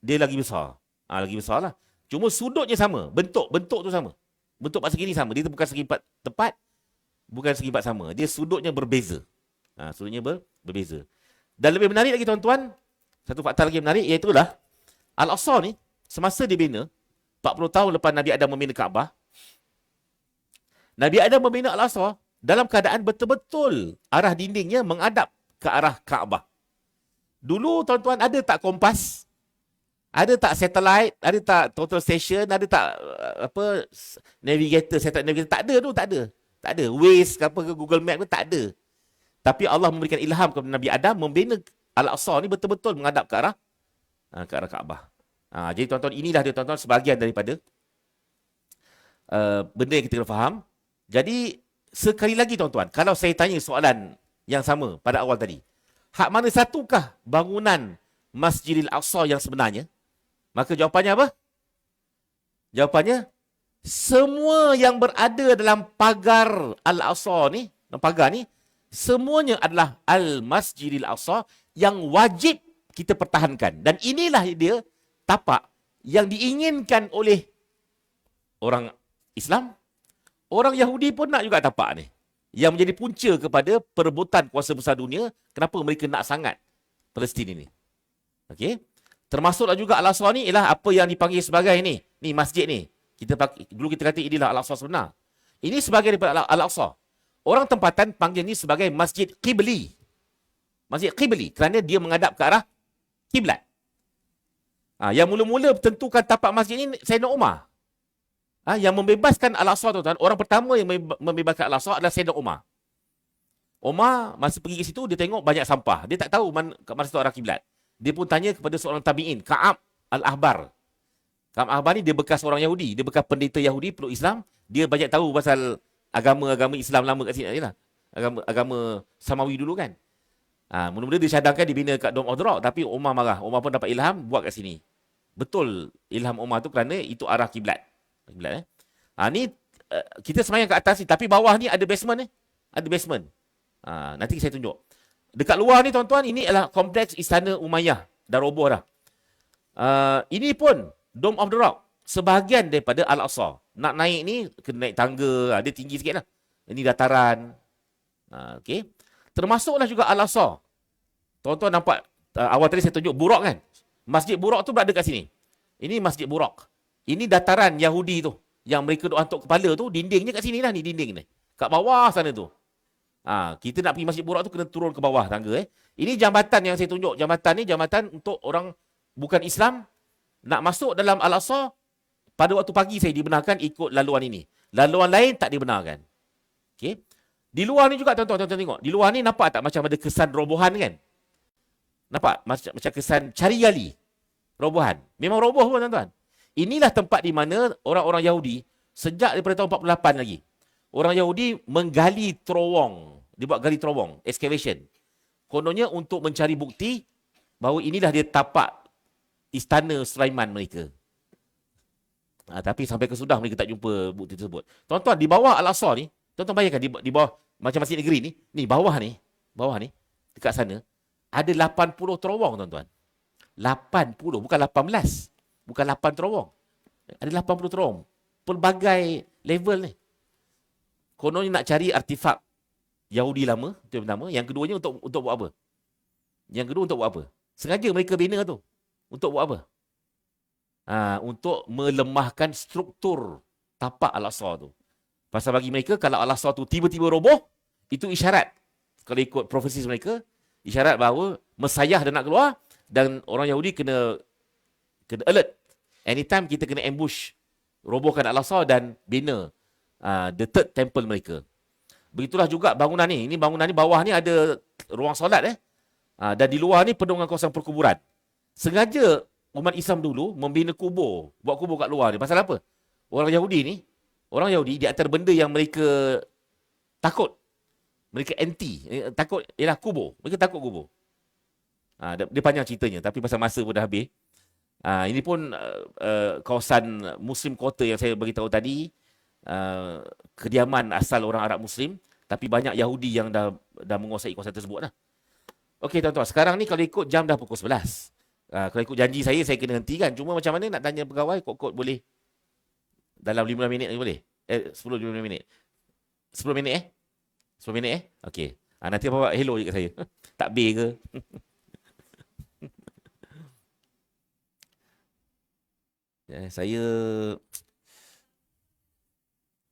dia lagi besar. Lagi besar lah. Cuma sudutnya sama. Bentuk tu sama. Bentuk persegi ni sama. Dia bukan segi empat tepat. Bukan segi empat sama. Dia sudutnya berbeza. Sudutnya berbeza. Dan lebih menarik lagi tuan-tuan. Satu fakta lagi menarik. Iaitulah. Al-Aqsa ni. Semasa dibina. 40 tahun lepas Nabi Adam membina Kaabah. Nabi Adam membina Al-Aqsa. Dalam keadaan betul-betul. Arah dindingnya menghadap ke arah Kaabah. Dulu tuan-tuan ada tak kompas? Ada tak satellite? Ada tak total station? Ada tak navigator, satellite navigator? Tak ada tu, tak ada. Tak ada. Waze ke apa ke Google Map pun tak ada. Tapi Allah memberikan ilham kepada Nabi Adam membina Al-Aqsa ni betul-betul menghadap ke arah Kaabah. Jadi tuan-tuan, inilah dia tuan-tuan sebahagian daripada benda yang kita kena faham. Jadi sekali lagi tuan-tuan, kalau saya tanya soalan yang sama pada awal tadi, hak mana satukah bangunan Masjidil Aqsa yang sebenarnya? Maka jawapannya apa? Jawapannya, semua yang berada dalam pagar Al-Aqsa ni, pagar ni, semuanya adalah Al-Masjidil Aqsa yang wajib kita pertahankan. Dan inilah dia tapak yang diinginkan oleh orang Islam. Orang Yahudi pun nak juga tapak ni. Yang menjadi punca kepada perebutan kuasa besar dunia. Kenapa mereka nak sangat Palestin ini. Okey. Termasuklah juga Al-Aqsa ni ialah apa yang dipanggil sebagai ni masjid ni. Dulu kita kata inilah Al-Aqsa sebenar. Ini sebagai daripada Al-Aqsa. Orang tempatan panggil ni sebagai Masjid Qibli. Masjid Qibli kerana dia menghadap ke arah kiblat. Yang mula-mula tentukan tapak masjid ni Sayyidina Umar. Yang membebaskan Al-Aqsa tuan-tuan, orang pertama yang membebaskan Al-Aqsa adalah Sayyidina Umar. Umar masa pergi ke situ dia tengok banyak sampah. Dia tak tahu mana situ arah kiblat. Dia pun tanya kepada seorang tabi'in, Ka'ab Al-Ahbar. Ka'ab Al-Ahbar ni dia bekas orang Yahudi, dia bekas pendeta Yahudi peluk Islam, dia banyak tahu pasal agama-agama Islam lama kat sini lah. Agama Samawi dulu kan. Mula-mula dia cadangkan dibina kat Dome of the Rock, tapi Umar marah. Umar pun dapat ilham buat kat sini. Betul ilham Umar tu kerana itu arah kiblat. Ni kita semayang kat atas ni, tapi bawah ni ada basement ni. Ada basement. Nanti saya tunjuk. Dekat luar ni tuan-tuan, ini adalah kompleks Istana Umayyah. Dah roboh dah. Ini pun Dome of the Rock. Sebahagian daripada Al-Aqsa. Nak naik ni, kena naik tangga. Dia tinggi sikit lah. Ini dataran. Okay. Termasuklah juga Al-Aqsa. Tuan-tuan nampak, awal tadi saya tunjuk Buraq kan? Masjid Buraq tu berada kat sini. Ini Masjid Buraq. Ini dataran Yahudi tu. Yang mereka duk hantuk kepala tu, dindingnya kat sini lah ni, dinding ni. Kat bawah sana tu. Kita nak pergi Masjid Buraq tu kena turun ke bawah tangga. Ini jambatan yang saya tunjuk. Jambatan ni jambatan untuk orang bukan Islam nak masuk dalam Al-Aqsa. Pada waktu pagi saya dibenarkan ikut laluan ini. Laluan lain tak dibenarkan. Okey. Di luar ni juga tuan-tuan tengok. Di luar ni nampak tak macam ada kesan robohan kan? Nampak macam kesan cari gali. Robohan. Memang roboh pun tuan-tuan. Inilah tempat di mana orang-orang Yahudi sejak daripada tahun 48 lagi. Orang Yahudi menggali terowong. Dia buat gali terowong, excavation. Kononnya untuk mencari bukti bahawa inilah dia tapak istana Sulaiman mereka. Tapi sampai kesudah mereka tak jumpa bukti tersebut. Tuan-tuan, di bawah Al-Aqsa ni, tuan-tuan bayangkan di bawah macam Masjid Negeri ni, bawah ni, dekat sana, ada 80 terowong tuan-tuan. 80, bukan 18. Bukan 8 terowong. Ada 80 terowong. Pelbagai level ni. Kononnya nak cari artifak Yahudi lama, itu yang pertama. Yang keduanya untuk buat apa? Yang kedua untuk buat apa? Sengaja mereka bina tu. Untuk buat apa? Untuk melemahkan struktur tapak Al-Aqsa tu. Pasal bagi mereka, kalau Al-Aqsa tu tiba-tiba roboh, itu isyarat. Kalau ikut profesi mereka, isyarat bahawa Mesayah dah nak keluar, dan orang Yahudi kena alert. Anytime kita kena ambush, robohkan Al-Aqsa dan bina the third temple mereka. Begitulah juga bangunan ni. Ini bangunan ni bawah ni ada ruang solat Dan di luar ni penuh dengan kawasan perkuburan. Sengaja umat Islam dulu membina kubur, buat kubur kat luar ni. Pasal apa? Orang Yahudi di antara benda yang mereka takut, mereka anti, takut ialah kubur. Mereka takut kubur. Dia panjang ceritanya, tapi pasal masa pun dah habis. Ini pun kawasan Muslim Quarter yang saya beritahu tadi, kediaman asal orang Arab Muslim, tapi banyak Yahudi yang dah menguasai kawasan tersebut lah. Okey tuan-tuan, sekarang ni kalau ikut jam dah pukul 11. Kalau ikut janji saya kena hentikan. Cuma macam mana nak tanya pegawai, kod boleh dalam 15 minit lagi boleh? 10-15 minit. 10 minit 10 minit Okey. Nanti apa hello je kat saya. Takbir ke? Saya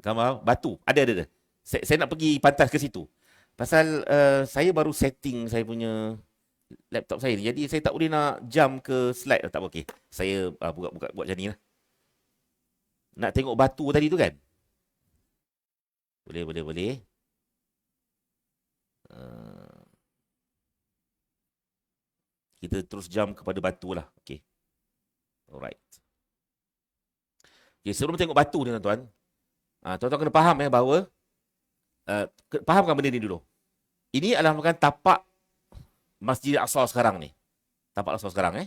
gambar batu. Ada. Saya nak pergi pantas ke situ. Pasal saya baru setting saya punya laptop saya ni. Jadi saya tak boleh nak jump ke slide. Tak apa, okey. Saya buat macam ni lah. Nak tengok batu tadi tu kan? Boleh. Kita terus jump kepada batu lah. Okey. Alright. Okay, sebelum tengok batu ni tuan-tuan, tuan-tuan kena faham bahawa fahamkan benda ni dulu. Ini adalah merupakan tapak Masjid Al-Aqsa sekarang ni. Tapak Al-Aqsa sekarang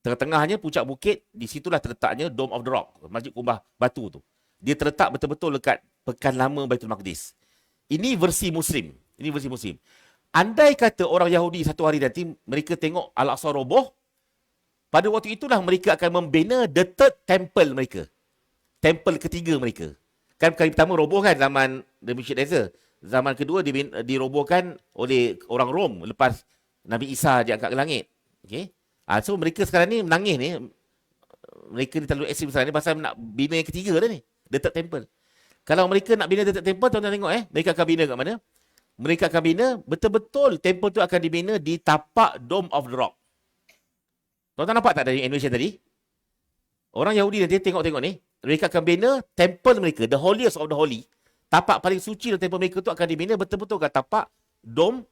Tengah-tengahnya puncak bukit, di situlah terletaknya Dome of the Rock, Masjid Kubah Batu tu. Dia terletak betul-betul dekat Pekan Lama Baitul Maqdis. Ini versi Muslim. Andai kata orang Yahudi satu hari nanti mereka tengok Al-Aqsa roboh, pada waktu itulah mereka akan membina the third temple mereka. Tempel ketiga mereka. Kan kali pertama roboh kan zaman Nebuchadnezzar. Zaman kedua dirobohkan oleh orang Rom lepas Nabi Isa diangkat ke langit. Okey. So mereka sekarang ni menangis ni. Mereka ni terlalu ekstrim sekarang ni pasal nak bina yang ketiga dah ni. The third temple. Kalau mereka nak bina the third temple, tuan-tuan tengok mereka akan bina kat mana? Mereka akan bina betul-betul temple tu akan dibina di tapak Dome of the Rock. Tuan-tuan nampak tak dari animation tadi? Orang Yahudi nanti tengok-tengok ni, mereka akan bina temple mereka, the holiest of the holy. Tapak paling suci dalam temple mereka tu akan dibina betul-betul kat tapak Dome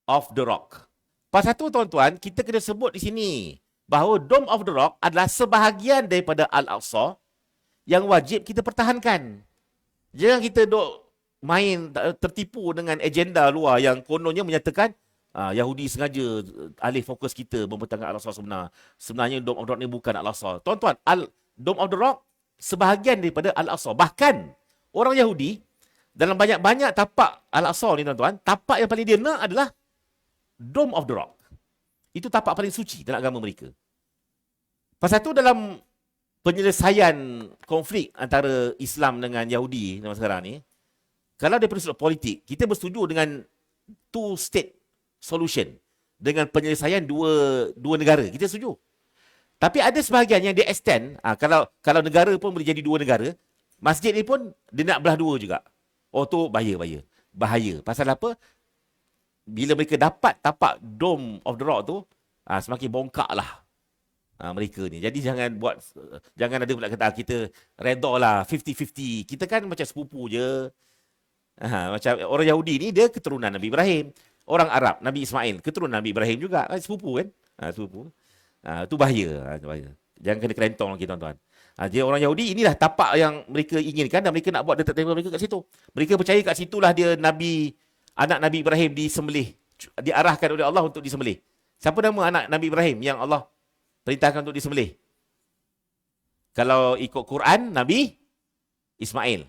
of the Rock. Pasal tu tuan-tuan, kita kena sebut di sini bahawa Dome of the Rock adalah sebahagian daripada Al-Aqsa yang wajib kita pertahankan. Jangan kita duk main tertipu dengan agenda luar yang kononnya menyatakan Yahudi sengaja alih fokus kita membentangkan Al-Aqsa sebenar. Sebenarnya Dome of the Rock ni bukan Al-Aqsa. Tuan-tuan, Dome of the Rock sebahagian daripada Al-Aqsa. Bahkan orang Yahudi dalam banyak-banyak tapak Al-Aqsa ni tuan-tuan, tapak yang paling dia nak adalah Dome of the Rock. Itu tapak paling suci dalam agama mereka. Pasal tu dalam penyelesaian konflik antara Islam dengan Yahudi zaman sekarang ni, kalau daripada sudut politik, kita bersetuju dengan two state solution, dengan penyelesaian dua negara. Kita setuju. Tapi ada sebahagian yang dia extend, kalau negara pun boleh jadi dua negara, masjid ni pun dia nak belah dua juga. Oh tu bahaya. Pasal apa? Bila mereka dapat tapak Dome of the Rock tu, semakin bongkak lah mereka ni. Jadi jangan ada pula kata kita redha lah 50-50. Kita kan macam sepupu je. Macam orang Yahudi ni dia keturunan Nabi Ibrahim. Orang Arab Nabi Ismail keturunan Nabi Ibrahim juga. Sepupu kan? Sepupu. Tu bahaya. Jangan kena kerentong lagi tuan-tuan. Jadi orang Yahudi inilah tapak yang mereka inginkan dan mereka nak buat dekat tempat mereka kat situ. Mereka percaya kat situlah dia anak Nabi Ibrahim disembelih. Diarahkan oleh Allah untuk disembelih. Siapa nama anak Nabi Ibrahim yang Allah perintahkan untuk disembelih? Kalau ikut Quran, Nabi Ismail.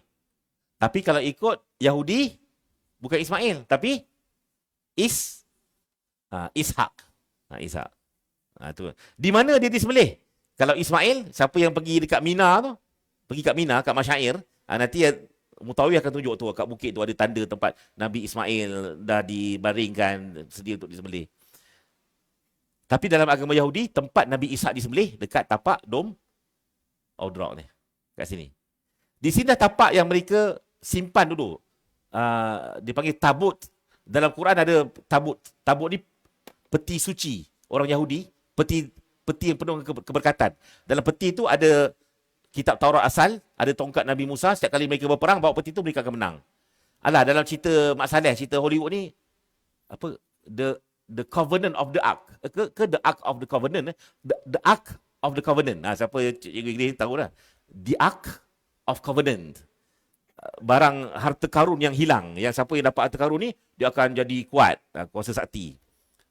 Tapi kalau ikut Yahudi, bukan Ismail, tapi Ishak. Ishak. Tu. Di mana dia disembelih? Kalau Ismail, siapa yang pergi dekat Mina tu, pergi kat Mina, kat Masyair, nanti Mutawi akan tunjuk tu, kat bukit tu ada tanda tempat Nabi Ismail dah dibaringkan, sedia untuk disembelih. Tapi dalam agama Yahudi, tempat Nabi Ishak disembelih dekat tapak Dome of the Rock ni. Kat sini. Di sini dah tapak yang mereka simpan dulu. Dipanggil tabut. Dalam Quran ada tabut. Tabut ni peti suci orang Yahudi. Peti yang penuh keberkatan. Dalam peti tu ada kitab Taurat asal, ada tongkat Nabi Musa. Setiap kali mereka berperang, bawa peti tu mereka akan menang. Dalam cerita Mak Saleh, cerita Hollywood ni, apa? the covenant of the ark. Ke the ark of the covenant. The ark of the covenant. Siapa cikgu Inggeris tahu dah. The ark of covenant. Barang harta karun yang hilang. Yang siapa yang dapat harta karun ni, dia akan jadi kuat. Kuasa sakti.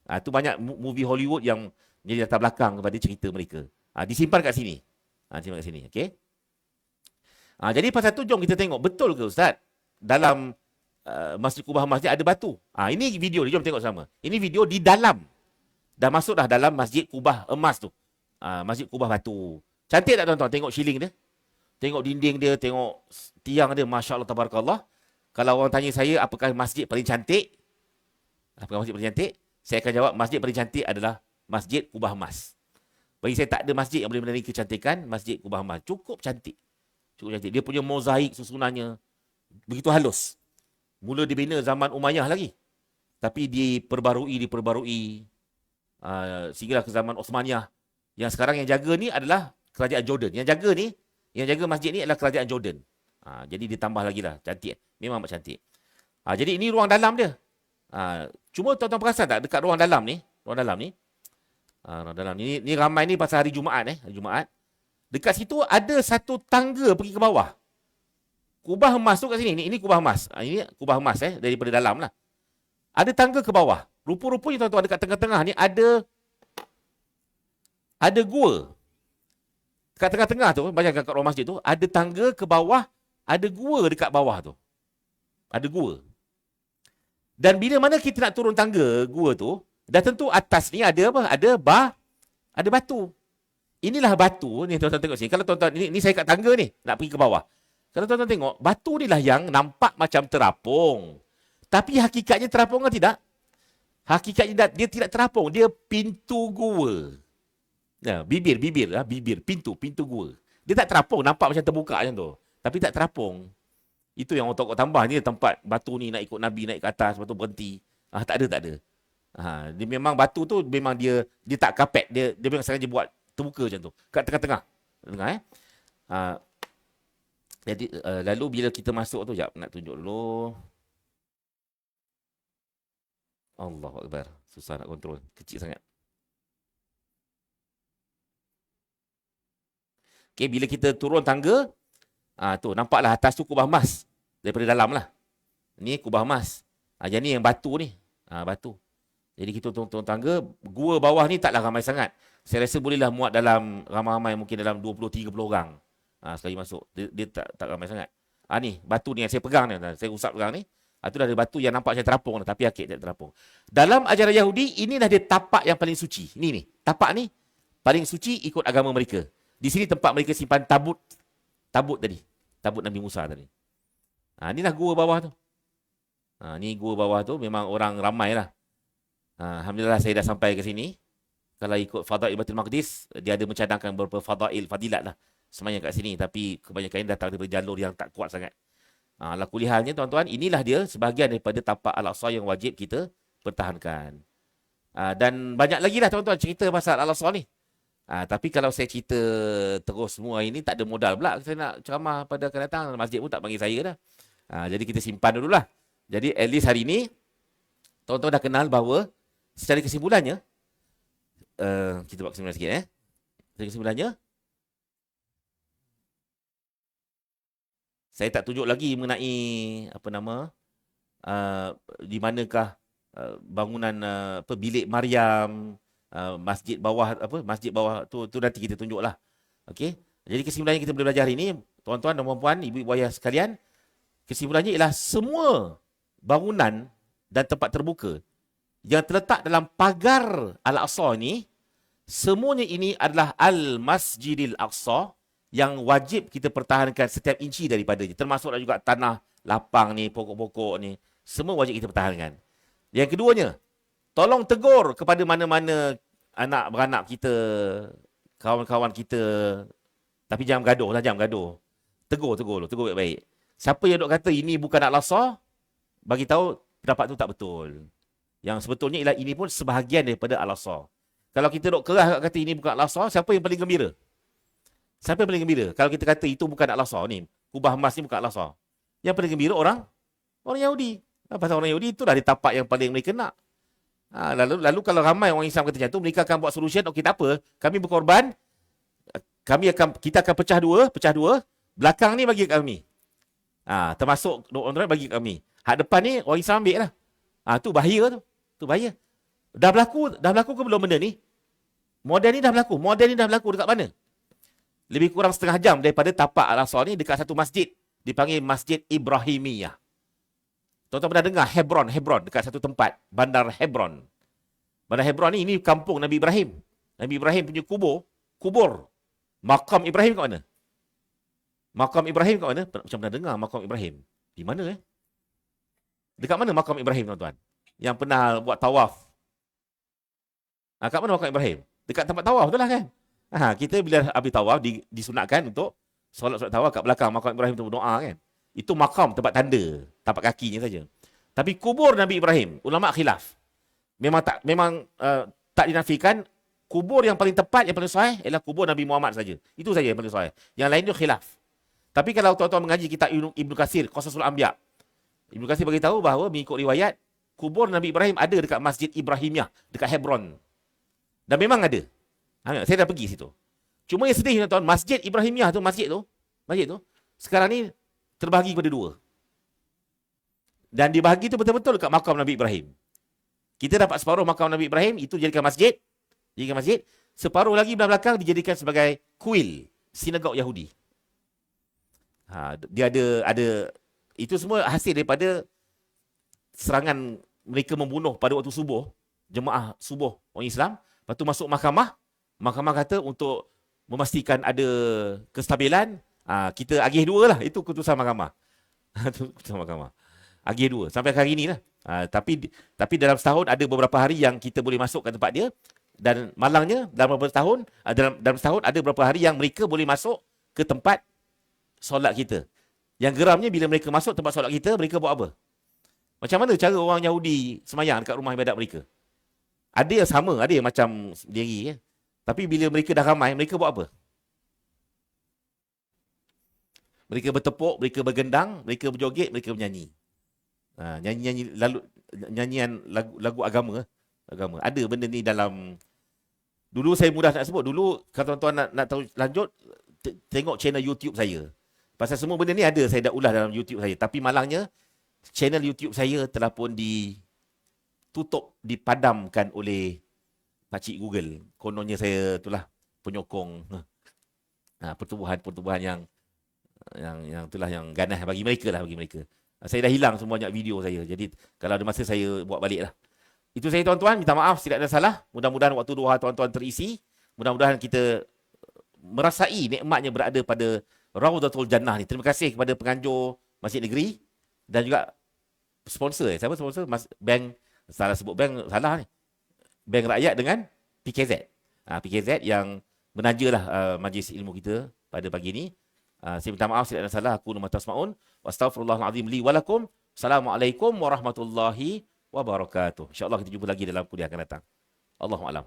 Itu banyak movie Hollywood yang jadi latar belakang kepada cerita mereka. Disimpan kat sini. Simpan kat sini. Okay? Jadi pasal tu jom kita tengok. Betul ke Ustaz? Dalam Masjid Kubah Emas ni ada batu. Ini video ni. Jom tengok sama. Ini video di dalam. Dah masuk dah dalam Masjid Kubah Emas tu. Masjid Kubah Batu. Cantik tak tuan-tuan? Tengok ceiling dia. Tengok dinding dia. Tengok tiang dia. Masya Allah, tabarakallah. Kalau orang tanya saya, apakah masjid paling cantik? Apakah masjid paling cantik? Saya akan jawab, masjid paling cantik adalah Masjid Kubah Emas. Bagi saya tak ada masjid yang boleh menarik kecantikan Masjid Kubah Emas. Cukup cantik. Cukup cantik. Dia punya mozaik susunannya begitu halus. Mula dibina zaman Umayyah lagi. Tapi diperbarui. Sehinggalah ke zaman Osmaniyah. Yang sekarang yang jaga ni adalah kerajaan Jordan. Yang jaga masjid ni adalah kerajaan Jordan. Jadi ditambah lagi lah. Cantik. Memang amat cantik. Jadi ini ruang dalam dia. Cuma tuan-tuan perasan tak dekat ruang dalam ni? Ruang dalam ni. Ni ramai ni pasal hari Jumaat. Hari Jumaat. Dekat situ ada satu tangga pergi ke bawah. Kubah emas tu kat sini. Ini kubah emas. Ini kubah emas daripada dalam lah. Ada tangga ke bawah. Rupa-rupanya tuan-tuan dekat tengah-tengah ni ada gua. Dekat tengah-tengah tu, bayangkan kat ruang masjid tu, ada tangga ke bawah, ada gua dekat bawah tu. Ada gua. Dan bila mana kita nak turun tangga gua tu, dah tentu atas ni ada apa? Ada batu. Inilah batu ni tuan-tuan tengok sini. Kalau tuan-tuan ni saya kat tangga ni, nak pergi ke bawah. Kalau tuan-tuan tengok, batu ni lah yang nampak macam terapung. Tapi hakikatnya terapung ke tidak? Hakikatnya dia tidak terapung, dia pintu gua. Bibir, pintu gua. Dia tak terapung, nampak macam terbuka macam tu. Tapi tak terapung. Itu yang orang tokoh tambah ni, tempat batu ni nak ikut Nabi naik ke atas, lepas tu berhenti. Tak ada. Dia memang batu tu memang dia tak kapet, dia memang sengaja buat terbuka macam tu. Kat tengah-tengah. Jadi lalu bila kita masuk tu, jap nak tunjuk dulu. Allahu Akbar. Susah nak kontrol, kecil sangat. Okay, bila kita turun tangga, tu nampaklah atas tu kubah emas. Daripada dalam lah. Ni kubah emas. Yang ni yang batu ni. Batu. Jadi kita turun tangga. Gua bawah ni taklah ramai sangat. Saya rasa bolehlah muat dalam ramai-ramai, mungkin dalam 20-30 orang. Sekali masuk. Dia tak ramai sangat. Ni batu ni yang saya pegang ni. Saya usap pegang ni. Itu dah ada batu yang nampak macam terapung. Tapi hakik tak terapung. Dalam ajaran Yahudi, inilah dia tapak yang paling suci. Ni. Tapak ni paling suci ikut agama mereka. Di sini tempat mereka simpan tabut tadi. Tabut Nabi Musa tadi. Inilah gua bawah tu. Ni gua bawah tu memang orang ramai lah. Alhamdulillah saya dah sampai ke sini. Kalau ikut Fadail Baitul Maqdis, dia ada mencadangkan beberapa fadilat lah. Semuanya kat sini. Tapi kebanyakan datang daripada jalur yang tak kuat sangat. Lakulihalnya tuan-tuan, inilah dia sebahagian daripada tapak Al-Aqsa yang wajib kita pertahankan. Dan banyak lagi lah tuan-tuan cerita pasal Al-Aqsa ni. Tapi kalau saya cerita terus semua ini, tak ada modal pula. Saya nak ceramah pada akan datang. Masjid pun tak panggil saya dah. Jadi kita simpan dululah. Jadi at least hari ini, tuan-tuan dah kenal bahawa secara kesimpulannya, kita buat kesimpulan sikit. Secara kesimpulannya, saya tak tunjuk lagi mengenai di manakah bangunan bilik Maryam, masjid bawah tu nanti kita tunjuklah. Okey. Jadi kesimpulannya kita boleh belajar hari ini, tuan-tuan dan puan-puan, ibu-ibu ayah sekalian, kesimpulannya ialah semua bangunan dan tempat terbuka yang terletak dalam pagar Al-Aqsa ni, semuanya ini adalah Al-Masjidil Aqsa yang wajib kita pertahankan setiap inci daripadanya. Termasuklah juga tanah lapang ni, pokok-pokok ni, semua wajib kita pertahankan. Yang keduanya, tolong tegur kepada mana-mana anak beranak kita, kawan-kawan kita. Tapi jangan gaduh. Tegur baik-baik. Siapa yang duk kata ini bukan Al-Aqsa, bagi tahu pendapat tu tak betul. Yang sebetulnya ialah ini pun sebahagian daripada Al-Aqsa. Kalau kita duk kerah kata ini bukan Al-Aqsa, siapa yang paling gembira? Siapa yang paling gembira? Kalau kita kata itu bukan Al-Aqsa ni, kubah emas ni bukan Al-Aqsa. Yang paling gembira orang Yahudi. Pasal orang Yahudi itulah dia tapak yang paling mereka nak. Lalu kalau ramai orang Islam kata macam tu, mereka akan buat solution, okey tak apa, kami berkorban, kita akan pecah dua, belakang ni bagi kami. Termasuk orang bagi kami. Hak depan ni orang Islam ambil lah. Tu bahaya tu. Tu bahaya. Dah berlaku ke belum benda ni? Model ni dah berlaku dekat mana? Lebih kurang setengah jam daripada tapak Al-Aqsa ni, dekat satu masjid dipanggil Masjid Ibrahimiyah. Tuan-tuan pernah dengar Hebron dekat satu tempat, Bandar Hebron. Bandar Hebron ni, ini kampung Nabi Ibrahim. Nabi Ibrahim punya kubur. Makam Ibrahim kat mana? Makam Ibrahim kat mana? Macam pernah dengar makam Ibrahim. Di mana Dekat mana makam Ibrahim, tuan-tuan? Yang pernah buat tawaf. Kat mana makam Ibrahim? Dekat tempat tawaf tu lah kan? Kita bila habis tawaf, disunatkan untuk solat tawaf kat belakang makam Ibrahim tu berdoa kan? Itu makam, tempat tanda, tapak kakinya saja. Tapi kubur Nabi Ibrahim, ulama khilaf. Memang tak dinafikan, kubur yang paling tepat, yang paling sahih ialah kubur Nabi Muhammad saja. Itu saja yang paling sahih. Yang lain tu khilaf. Tapi kalau tuan-tuan mengaji kitab Ibnu Katsir, Qasasul Anbiya, Ibnu Katsir bagi tahu bahawa mengikut riwayat, kubur Nabi Ibrahim ada dekat Masjid Ibrahimiyah, dekat Hebron. Dan memang ada. Saya dah pergi situ. Cuma yang sedih, tuan-tuan, Masjid Ibrahimiyah tu, masjid tu, sekarang ni terbahagi kepada dua. Dan dibahagi tu betul-betul dekat makam Nabi Ibrahim. Kita dapat separuh makam Nabi Ibrahim, itu dijadikan masjid. Separuh lagi belakang dijadikan sebagai kuil, sinagog Yahudi. Dia ada itu semua hasil daripada serangan mereka membunuh pada waktu subuh, jemaah subuh orang Islam. Lepas tu masuk mahkamah. Mahkamah kata untuk memastikan ada kestabilan, kita agih dua lah. Itu keputusan mahkamah. Keputusan mahkamah. Agih dua. Sampai hari ini lah. Tapi dalam setahun ada beberapa hari yang kita boleh masuk ke tempat dia. Dan malangnya dalam beberapa tahun, dalam setahun ada beberapa hari yang mereka boleh masuk ke tempat solat kita. Yang geramnya bila mereka masuk tempat solat kita, mereka buat apa? Macam mana cara orang Yahudi semayang dekat rumah ibadat mereka? Ada yang sama, ada yang macam sendiri. Tapi bila mereka dah ramai, mereka buat apa? Mereka bertepuk, mereka bergendang, mereka berjoget, mereka bernyanyi. Nyanyian lagu agama. Ada benda ni dalam... Dulu saya mudah nak sebut. Dulu kalau tuan-tuan nak tahu lanjut, tengok channel YouTube saya. Pasal semua benda ni ada, saya dah ulas dalam YouTube saya. Tapi malangnya, channel YouTube saya telah pun ditutup, dipadamkan oleh Pakcik Google. Kononnya saya itulah penyokong pertubuhan yang itulah yang ganas bagi mereka. Saya dah hilang semua banyak video saya. Jadi kalau ada masa saya buat balik lah. Itu saya, tuan-tuan, minta maaf tidak ada salah. Mudah-mudahan waktu duha tuan-tuan terisi. Mudah-mudahan kita merasai nikmatnya berada pada Raudatul Jannah ni. Terima kasih kepada penganjur Masjid Negeri dan juga sponsor. Siapa sponsor? Bank, salah sebut bank, salah ni. Bank Rakyat dengan PKZ. PKZ yang menajalah majlis ilmu kita pada pagi ini. Saya minta maaf tidak ada salah. Aku nama tasma'un. Wa astaghfirullahaladzim li walakum. Assalamualaikum warahmatullahi wabarakatuh. InsyaAllah kita jumpa lagi dalam kuliah akan datang. Allahu'alam.